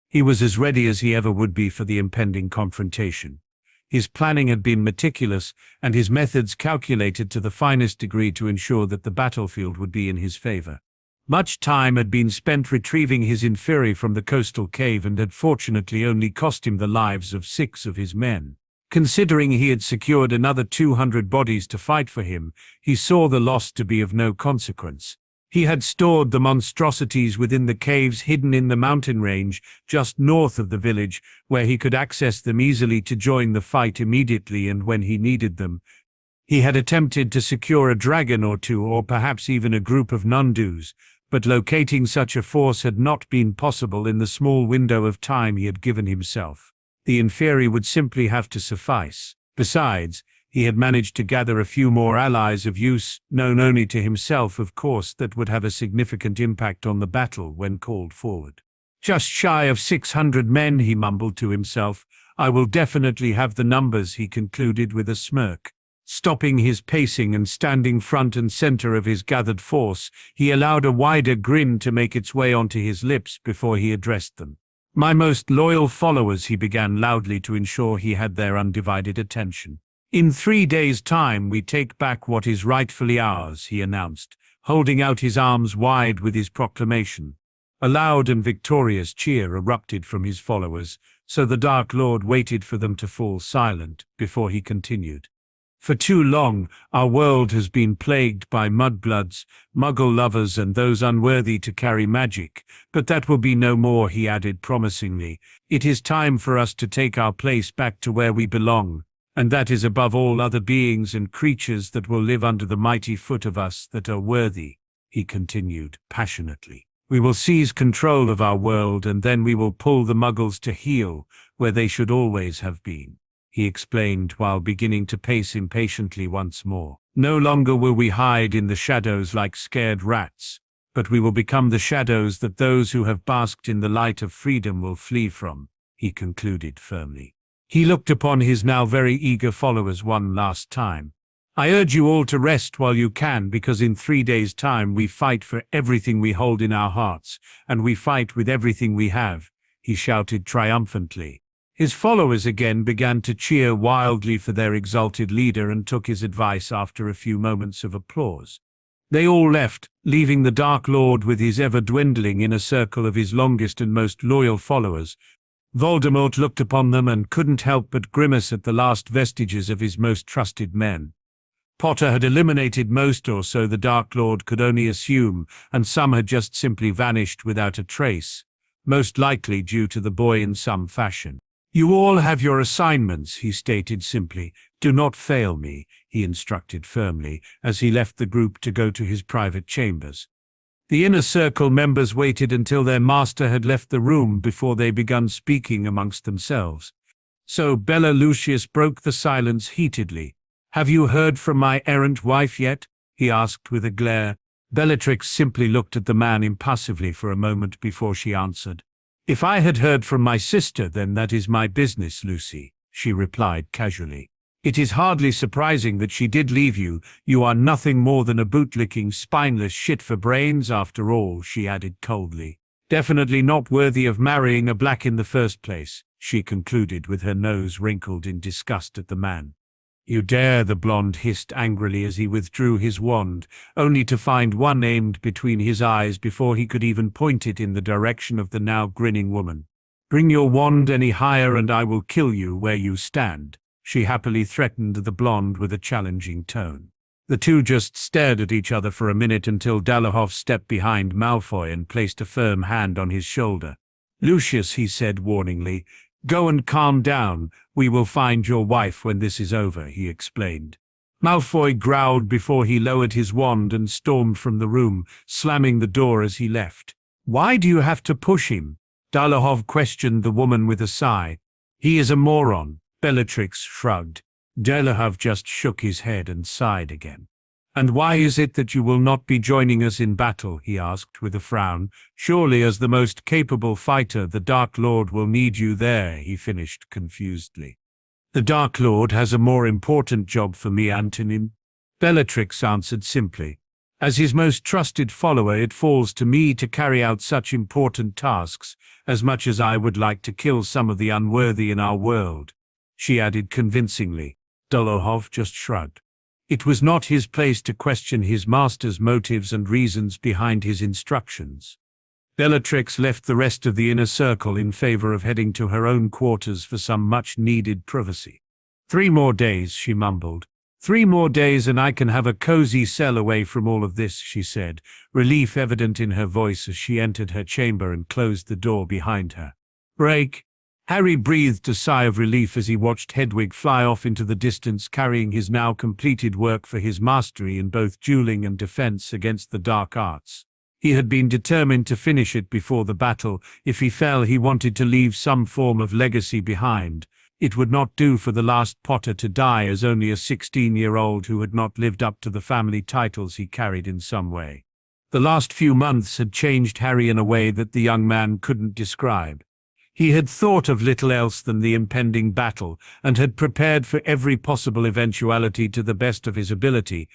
He was as ready as he ever would be for the impending confrontation. His planning had been meticulous, and his methods calculated to the finest degree to ensure that the battlefield would be in his favor. Much time had been spent retrieving his inferi from the coastal cave and had fortunately only cost him the lives of 6 of his men. Considering he had secured another 200 bodies to fight for him, he saw the loss to be of no consequence. He had stored the monstrosities within the caves hidden in the mountain range just north of the village, where he could access them easily to join the fight immediately and when he needed them. He had attempted to secure a dragon or two, or perhaps even a group of Nundus, but locating such a force had not been possible in the small window of time he had given himself. The inferi would simply have to suffice. Besides, he had managed to gather a few more allies of use, known only to himself of course, that would have a significant impact on the battle when called forward. Just shy of 600 men, he mumbled to himself. I will definitely have the numbers, he concluded with a smirk. Stopping his pacing and standing front and center of his gathered force, he allowed a wider grin to make its way onto his lips before he addressed them. My most loyal followers, he began loudly to ensure he had their undivided attention. In 3 days' time we take back what is rightfully ours, he announced, holding out his arms wide with his proclamation. A loud and victorious cheer erupted from his followers, so the Dark Lord waited for them to fall silent before he continued. For too long, our world has been plagued by mudbloods, muggle lovers and those unworthy to carry magic, but that will be no more, he added promisingly. It is time for us to take our place back to where we belong, and that is above all other beings and creatures that will live under the mighty foot of us that are worthy, he continued passionately. We will seize control of our world, and then we will pull the muggles to heel, where they should always have been, he explained while beginning to pace impatiently once more. No longer will we hide in the shadows like scared rats, but we will become the shadows that those who have basked in the light of freedom will flee from," he concluded firmly. He looked upon his now very eager followers one last time. "I urge you all to rest while you can, because in 3 days' time we fight for everything we hold in our hearts, and we fight with everything we have," he shouted triumphantly. His followers again began to cheer wildly for their exalted leader and took his advice after a few moments of applause. They all left, leaving the Dark Lord with his ever-dwindling inner circle of his longest and most loyal followers. Voldemort looked upon them and couldn't help but grimace at the last vestiges of his most trusted men. Potter had eliminated most, or so the Dark Lord could only assume, and some had just simply vanished without a trace, most likely due to the boy in some fashion. "You all have your assignments," he stated simply. "Do not fail me," he instructed firmly, as he left the group to go to his private chambers. The Inner Circle members waited until their master had left the room before they began speaking amongst themselves. So Bella Lucius broke the silence heatedly. "Have you heard from my errant wife yet?" he asked with a glare. Bellatrix simply looked at the man impassively for a moment before she answered. "If I had heard from my sister, then that is my business, Lucy," she replied casually. "It is hardly surprising that she did leave you. You are nothing more than a bootlicking, spineless shit for brains after all," she added coldly. "Definitely not worthy of marrying a black in the first place," she concluded with her nose wrinkled in disgust at the man. "You dare," the blonde hissed angrily as he withdrew his wand, only to find one aimed between his eyes before he could even point it in the direction of the now grinning woman. "Bring your wand any higher and I will kill you where you stand," she happily threatened the blonde with a challenging tone. The two just stared at each other for a minute until Dolohov stepped behind Malfoy and placed a firm hand on his shoulder. "Lucius," he said warningly, "go and calm down. We will find your wife when this is over," he explained. Malfoy growled before he lowered his wand and stormed from the room, slamming the door as he left. "Why do you have to push him?" Dolohov questioned the woman with a sigh. "He is a moron," Bellatrix shrugged. Dolohov just shook his head and sighed again. "And why is it that you will not be joining us in battle?" he asked with a frown. "Surely as the most capable fighter, the Dark Lord will need you there," he finished confusedly. "The Dark Lord has a more important job for me, Antonin," Bellatrix answered simply. "As his most trusted follower, it falls to me to carry out such important tasks, as much as I would like to kill some of the unworthy in our world," she added convincingly. Dolohov just shrugged. It was not his place to question his master's motives and reasons behind his instructions. Bellatrix left the rest of the Inner Circle in favor of heading to her own quarters for some much-needed privacy. 3 more days, she mumbled. 3 more days and I can have a cozy cell away from all of this, she said, relief evident in her voice as she entered her chamber and closed the door behind her. "Break." Harry breathed a sigh of relief as he watched Hedwig fly off into the distance, carrying his now completed work for his mastery in both dueling and defense against the dark arts. He had been determined to finish it before the battle. If he fell, he wanted to leave some form of legacy behind. It would not do for the last Potter to die as only a 16-year-old who had not lived up to the family titles he carried in some way. The last few months had changed Harry in a way that the young man couldn't describe. He had thought of little else than the impending battle, and had prepared for every possible eventuality to the best of his ability.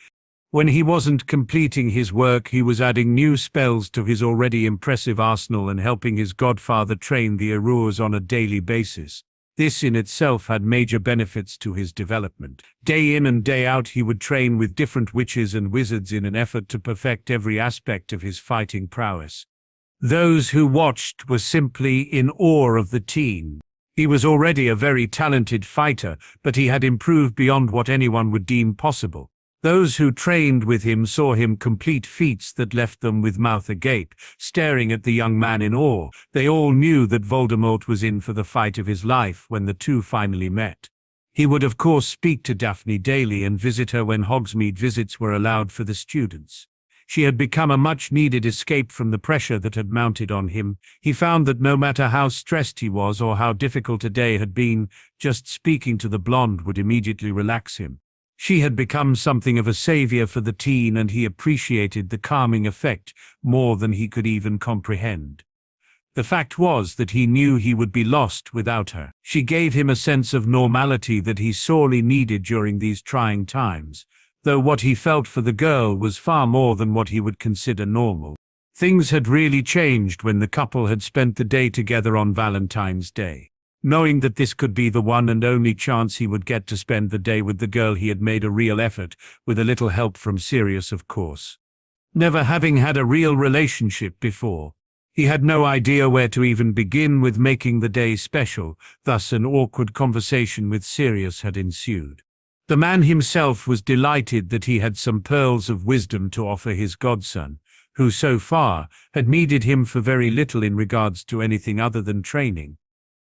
When he wasn't completing his work, he was adding new spells to his already impressive arsenal and helping his godfather train the Aurors on a daily basis. This in itself had major benefits to his development. Day in and day out he would train with different witches and wizards in an effort to perfect every aspect of his fighting prowess. Those who watched were simply in awe of the teen. He was already a very talented fighter, but he had improved beyond what anyone would deem possible. Those who trained with him saw him complete feats that left them with mouth agape, staring at the young man in awe. They all knew that Voldemort was in for the fight of his life when the two finally met. He would of course speak to Daphne daily and visit her when Hogsmeade visits were allowed for the students. She had become a much-needed escape from the pressure that had mounted on him. He found that no matter how stressed he was or how difficult a day had been, just speaking to the blonde would immediately relax him. She had become something of a savior for the teen, and he appreciated the calming effect more than he could even comprehend. The fact was that he knew he would be lost without her. She gave him a sense of normality that he sorely needed during these trying times, though what he felt for the girl was far more than what he would consider normal. Things had really changed when the couple had spent the day together on Valentine's Day. Knowing that this could be the one and only chance he would get to spend the day with the girl, he had made a real effort, with a little help from Sirius, of course. Never having had a real relationship before, he had no idea where to even begin with making the day special, thus an awkward conversation with Sirius had ensued. The man himself was delighted that he had some pearls of wisdom to offer his godson, who so far had needed him for very little in regards to anything other than training.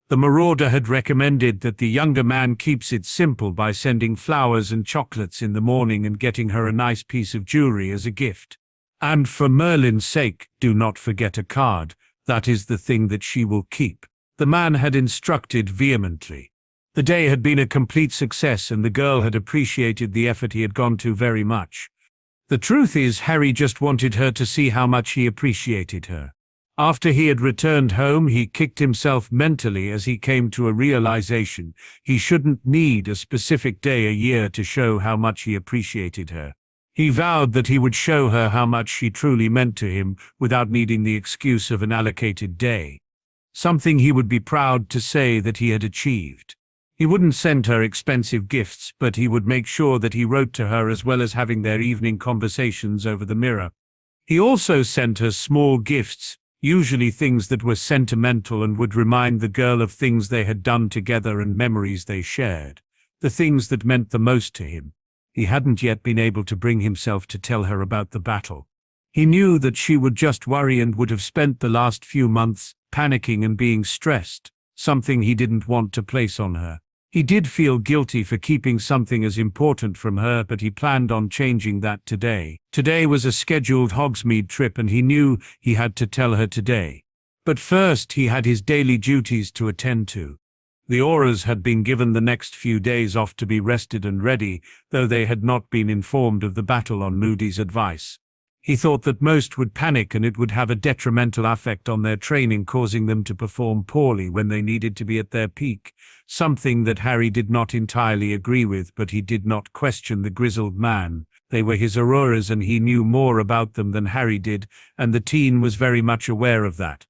The Marauder had recommended that the younger man keeps it simple by sending flowers and chocolates in the morning and getting her a nice piece of jewelry as a gift. And for Merlin's sake, do not forget a card. That is the thing that she will keep, the man had instructed vehemently. The day had been a complete success, and the girl had appreciated the effort he had gone to very much. The truth is, Harry just wanted her to see how much he appreciated her. After he had returned home, he kicked himself mentally as he came to a realization he shouldn't need a specific day a year to show how much he appreciated her. He vowed that he would show her how much she truly meant to him without needing the excuse of an allocated day. Something he would be proud to say that he had achieved. He wouldn't send her expensive gifts, but he would make sure that he wrote to her as well as having their evening conversations over the mirror. He also sent her small gifts, usually things that were sentimental and would remind the girl of things they had done together and memories they shared, the things that meant the most to him. He hadn't yet been able to bring himself to tell her about the battle. He knew that she would just worry and would have spent the last few months panicking and being stressed, something he didn't want to place on her. He did feel guilty for keeping something as important from her, but he planned on changing that today. Today was a scheduled Hogsmeade trip, and he knew he had to tell her today. But first he had his daily duties to attend to. The Aurors had been given the next few days off to be rested and ready, though they had not been informed of the battle on Moody's advice. He thought that most would panic and it would have a detrimental effect on their training, causing them to perform poorly when they needed to be at their peak, something that Harry did not entirely agree with, but he did not question the grizzled man. They were his Auroras and he knew more about them than Harry did, and the teen was very much aware of that.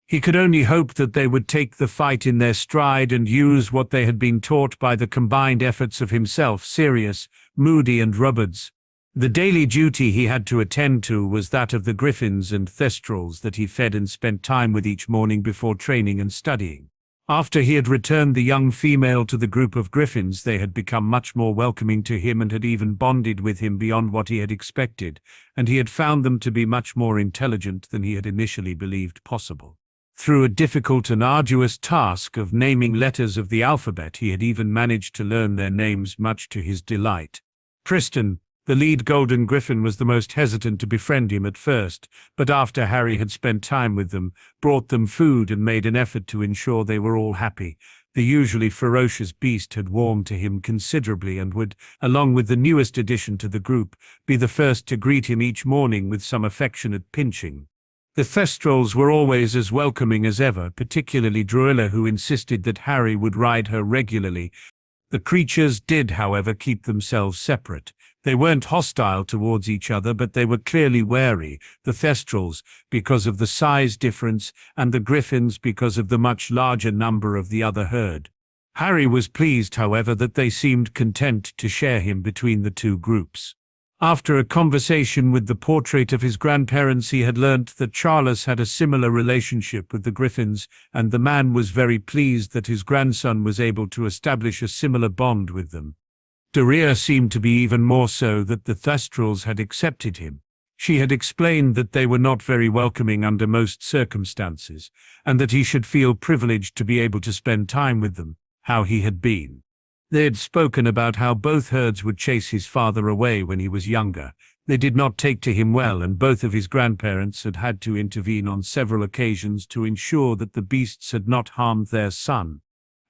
He could only hope that they would take the fight in their stride and use what they had been taught by the combined efforts of himself, Sirius, Moody and Roberts. The daily duty he had to attend to was that of the Griffins and Thestrals that he fed and spent time with each morning before training and studying. After he had returned the young female to the group of Griffins, they had become much more welcoming to him and had even bonded with him beyond what he had expected, and he had found them to be much more intelligent than he had initially believed possible. Through a difficult and arduous task of naming letters of the alphabet, he had even managed to learn their names, much to his delight. Tristan, the lead Golden Griffin, was the most hesitant to befriend him at first, but after Harry had spent time with them, brought them food and made an effort to ensure they were all happy, the usually ferocious beast had warmed to him considerably and would, along with the newest addition to the group, be the first to greet him each morning with some affectionate pinching. The Thestrals were always as welcoming as ever, particularly Druilla, who insisted that Harry would ride her regularly. The creatures did, however, keep themselves separate. They weren't hostile towards each other, but they were clearly wary, the Thestrals because of the size difference and the Griffins because of the much larger number of the other herd. Harry was pleased, however, that they seemed content to share him between the two groups. After a conversation with the portrait of his grandparents, he had learnt that Charles had a similar relationship with the Griffins, and the man was very pleased that his grandson was able to establish a similar bond with them. Doria seemed to be even more so, that the Thestrals had accepted him. She had explained that they were not very welcoming under most circumstances, and that he should feel privileged to be able to spend time with them, how he had been. They had spoken about how both herds would chase his father away when he was younger. They did not take to him well, and both of his grandparents had had to intervene on several occasions to ensure that the beasts had not harmed their son.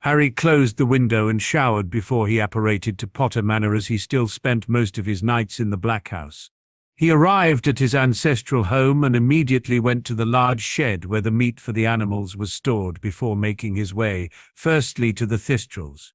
Harry closed the window and showered before he apparated to Potter Manor, as he still spent most of his nights in the Black House. He arrived at his ancestral home and immediately went to the large shed where the meat for the animals was stored before making his way, firstly to the Thestrals.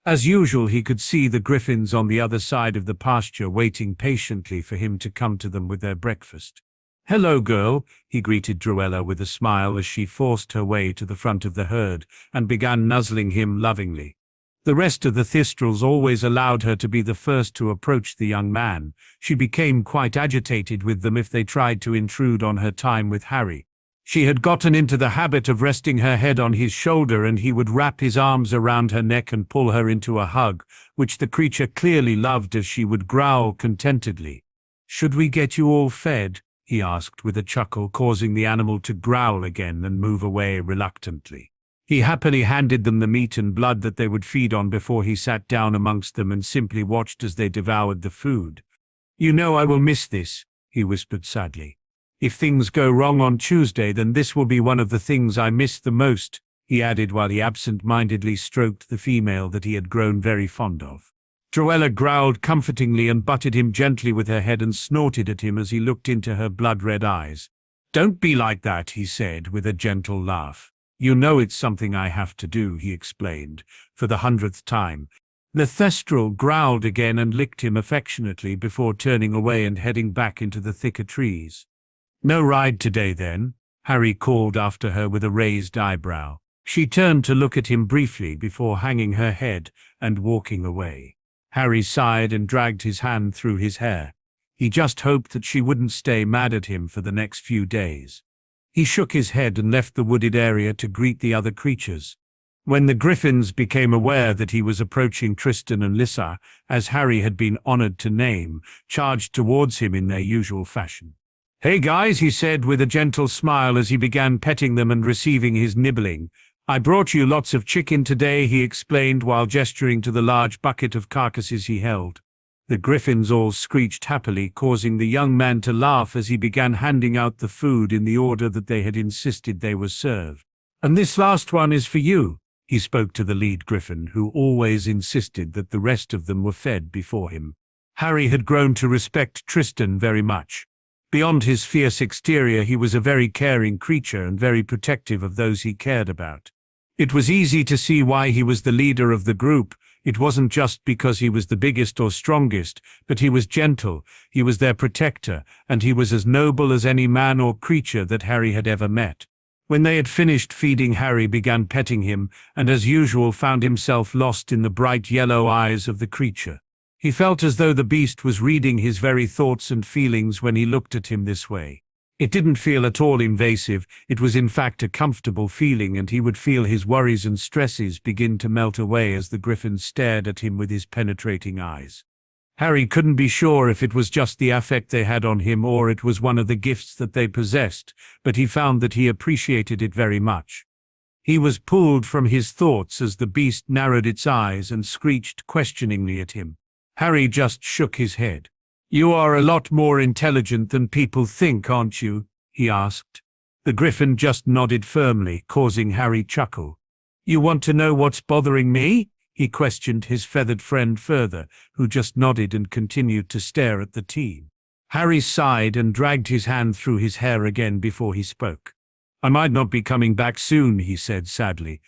As usual, he could see the Griffins on the other side of the pasture waiting patiently for him to come to them with their breakfast. "Hello, girl," he greeted Druella with a smile as she forced her way to the front of the herd and began nuzzling him lovingly. The rest of the Thestrals always allowed her to be the first to approach the young man. She became quite agitated with them if they tried to intrude on her time with Harry. She had gotten into the habit of resting her head on his shoulder, and he would wrap his arms around her neck and pull her into a hug, which the creature clearly loved, as she would growl contentedly. "Should we get you all fed?" he asked with a chuckle, causing the animal to growl again and move away reluctantly. He happily handed them the meat and blood that they would feed on before he sat down amongst them and simply watched as they devoured the food. "You know I will miss this," he whispered sadly. "If things go wrong on Tuesday, then this will be one of the things I miss the most," he added while he absent-mindedly stroked the female that he had grown very fond of. Druella growled comfortingly and butted him gently with her head and snorted at him as he looked into her blood-red eyes. "Don't be like that," he said with a gentle laugh. "You know it's something I have to do," he explained, for the 100th time. The Thestral growled again and licked him affectionately before turning away and heading back into the thicker trees. "No ride today, then?" Harry called after her with a raised eyebrow. She turned to look at him briefly before hanging her head and walking away. Harry sighed and dragged his hand through his hair. He just hoped that she wouldn't stay mad at him for the next few days. He shook his head and left the wooded area to greet the other creatures. When the Griffins became aware that he was approaching, Tristan and Lissa, as Harry had been honored to name, charged towards him in their usual fashion. "Hey guys," he said with a gentle smile as he began petting them and receiving his nibbling. "I brought you lots of chicken today," he explained while gesturing to the large bucket of carcasses he held. The Griffins all screeched happily, causing the young man to laugh as he began handing out the food in the order that they had insisted they were served. "And this last one is for you," he spoke to the lead Griffin, who always insisted that the rest of them were fed before him. Harry had grown to respect Tristan very much. Beyond his fierce exterior, he was a very caring creature and very protective of those he cared about. It was easy to see why he was the leader of the group. It wasn't just because he was the biggest or strongest, but he was gentle, he was their protector, and he was as noble as any man or creature that Harry had ever met. When they had finished feeding, Harry began petting him, and as usual found himself lost in the bright yellow eyes of the creature. He felt as though the beast was reading his very thoughts and feelings when he looked at him this way. It didn't feel at all invasive, it was in fact a comfortable feeling, and he would feel his worries and stresses begin to melt away as the Griffin stared at him with his penetrating eyes. Harry couldn't be sure if it was just the affect they had on him or it was one of the gifts that they possessed, but he found that he appreciated it very much. He was pulled from his thoughts as the beast narrowed its eyes and screeched questioningly at him. Harry just shook his head. "You are a lot more intelligent than people think, aren't you?" he asked. The Griffin just nodded firmly, causing Harry chuckle. "You want to know what's bothering me?" he questioned his feathered friend further, who just nodded and continued to stare at the team. Harry sighed and dragged his hand through his hair again before he spoke. "I might not be coming back soon," he said sadly.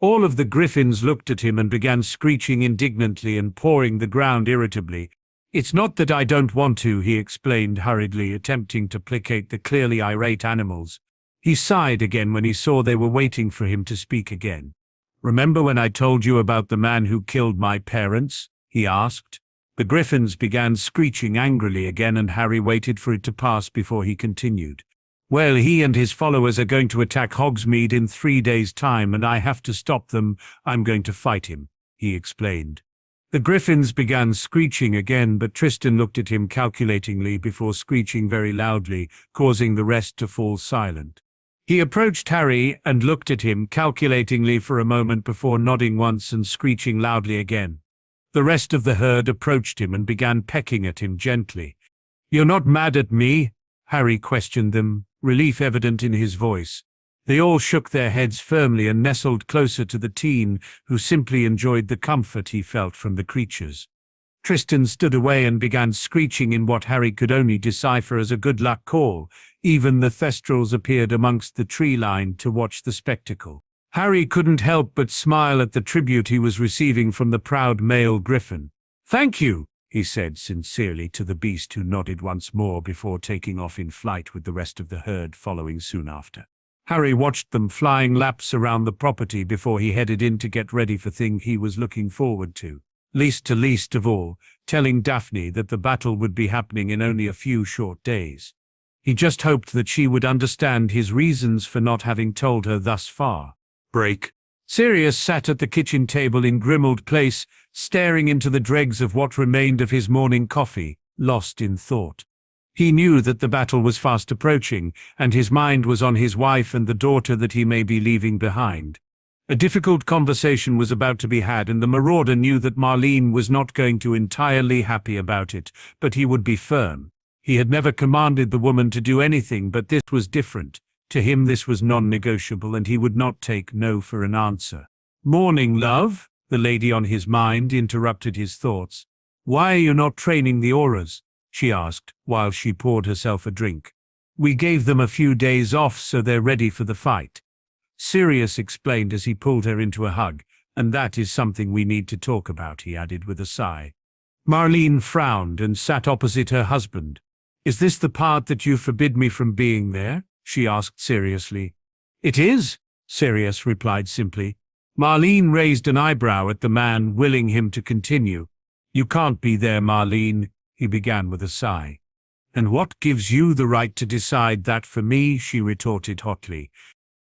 All of the Griffins looked at him and began screeching indignantly and pawing the ground irritably. "It's not that I don't want to," he explained hurriedly, attempting to placate the clearly irate animals. He sighed again when he saw they were waiting for him to speak again. "Remember when I told you about the man who killed my parents?" he asked. The Griffins began screeching angrily again, and Harry waited for it to pass before he continued. "Well, he and his followers are going to attack Hogsmeade in 3 days' time, and I have to stop them. I'm going to fight him," he explained. The Griffins began screeching again, but Tristan looked at him calculatingly before screeching very loudly, causing the rest to fall silent. He approached Harry and looked at him calculatingly for a moment before nodding once and screeching loudly again. The rest of the herd approached him and began pecking at him gently. "You're not mad at me?" Harry questioned them, relief evident in his voice. They all shook their heads firmly and nestled closer to the teen, who simply enjoyed the comfort he felt from the creatures. Tristan stood away and began screeching in what Harry could only decipher as a good luck call. Even the Thestrals appeared amongst the tree line to watch the spectacle. Harry couldn't help but smile at the tribute he was receiving from the proud male griffin. "Thank you," he said sincerely to the beast, who nodded once more before taking off in flight with the rest of the herd following soon after. Harry watched them flying laps around the property before he headed in to get ready for thing he was looking forward to. Least of all, telling Daphne that the battle would be happening in only a few short days. He just hoped that she would understand his reasons for not having told her thus far. Break. Sirius sat at the kitchen table in Grimmauld Place, staring into the dregs of what remained of his morning coffee, lost in thought. He knew that the battle was fast approaching, and his mind was on his wife and the daughter that he may be leaving behind. A difficult conversation was about to be had, and the marauder knew that Marlene was not going to entirely happy about it, but he would be firm. He had never commanded the woman to do anything, but this was different. To him this was non-negotiable, and he would not take no for an answer. "Morning, love," the lady on his mind interrupted his thoughts. "Why are you not training the auras?" she asked, while she poured herself a drink. "We gave them a few days off, so they're ready for the fight," Sirius explained as he pulled her into a hug. "And that is something we need to talk about," he added with a sigh. Marlene frowned and sat opposite her husband. "Is this the part that you forbid me from being there?" she asked seriously. "It is," Sirius replied simply. Marlene raised an eyebrow at the man, willing him to continue. "You can't be there, Marlene," he began with a sigh. "And what gives you the right to decide that for me?" she retorted hotly.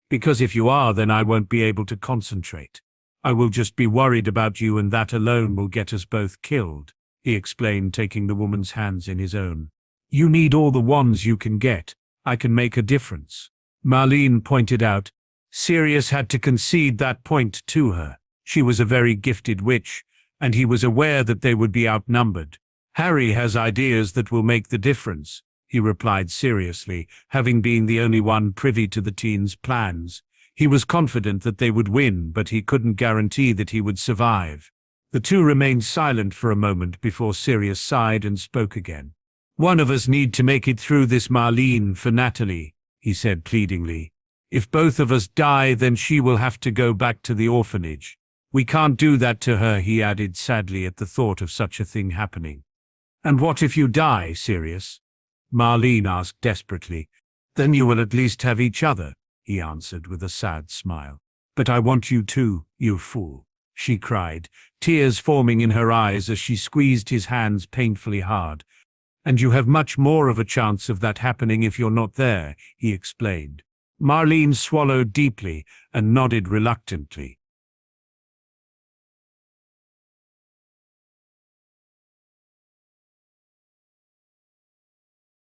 "Because if you are, then I won't be able to concentrate. I will just be worried about you, and that alone will get us both killed," he explained, taking the woman's hands in his own. "You need all the wands you can get. I can make a difference," Marlene pointed out. Sirius had to concede that point to her. She was a very gifted witch, and he was aware that they would be outnumbered. "Harry has ideas that will make the difference," he replied seriously, having been the only one privy to the teen's plans. He was confident that they would win, but he couldn't guarantee that he would survive. The two remained silent for a moment before Sirius sighed and spoke again. "One of us need to make it through this, Marlene, for Natalie," he said pleadingly. "If both of us die, then she will have to go back to the orphanage. We can't do that to her," he added sadly at the thought of such a thing happening. "And what if you die, Sirius?" Marlene asked desperately. "Then you will at least have each other," he answered with a sad smile. "But I want you too, you fool," she cried, tears forming in her eyes as she squeezed his hands painfully hard. "And you have much more of a chance of that happening if you're not there," he explained. Marlene swallowed deeply and nodded reluctantly.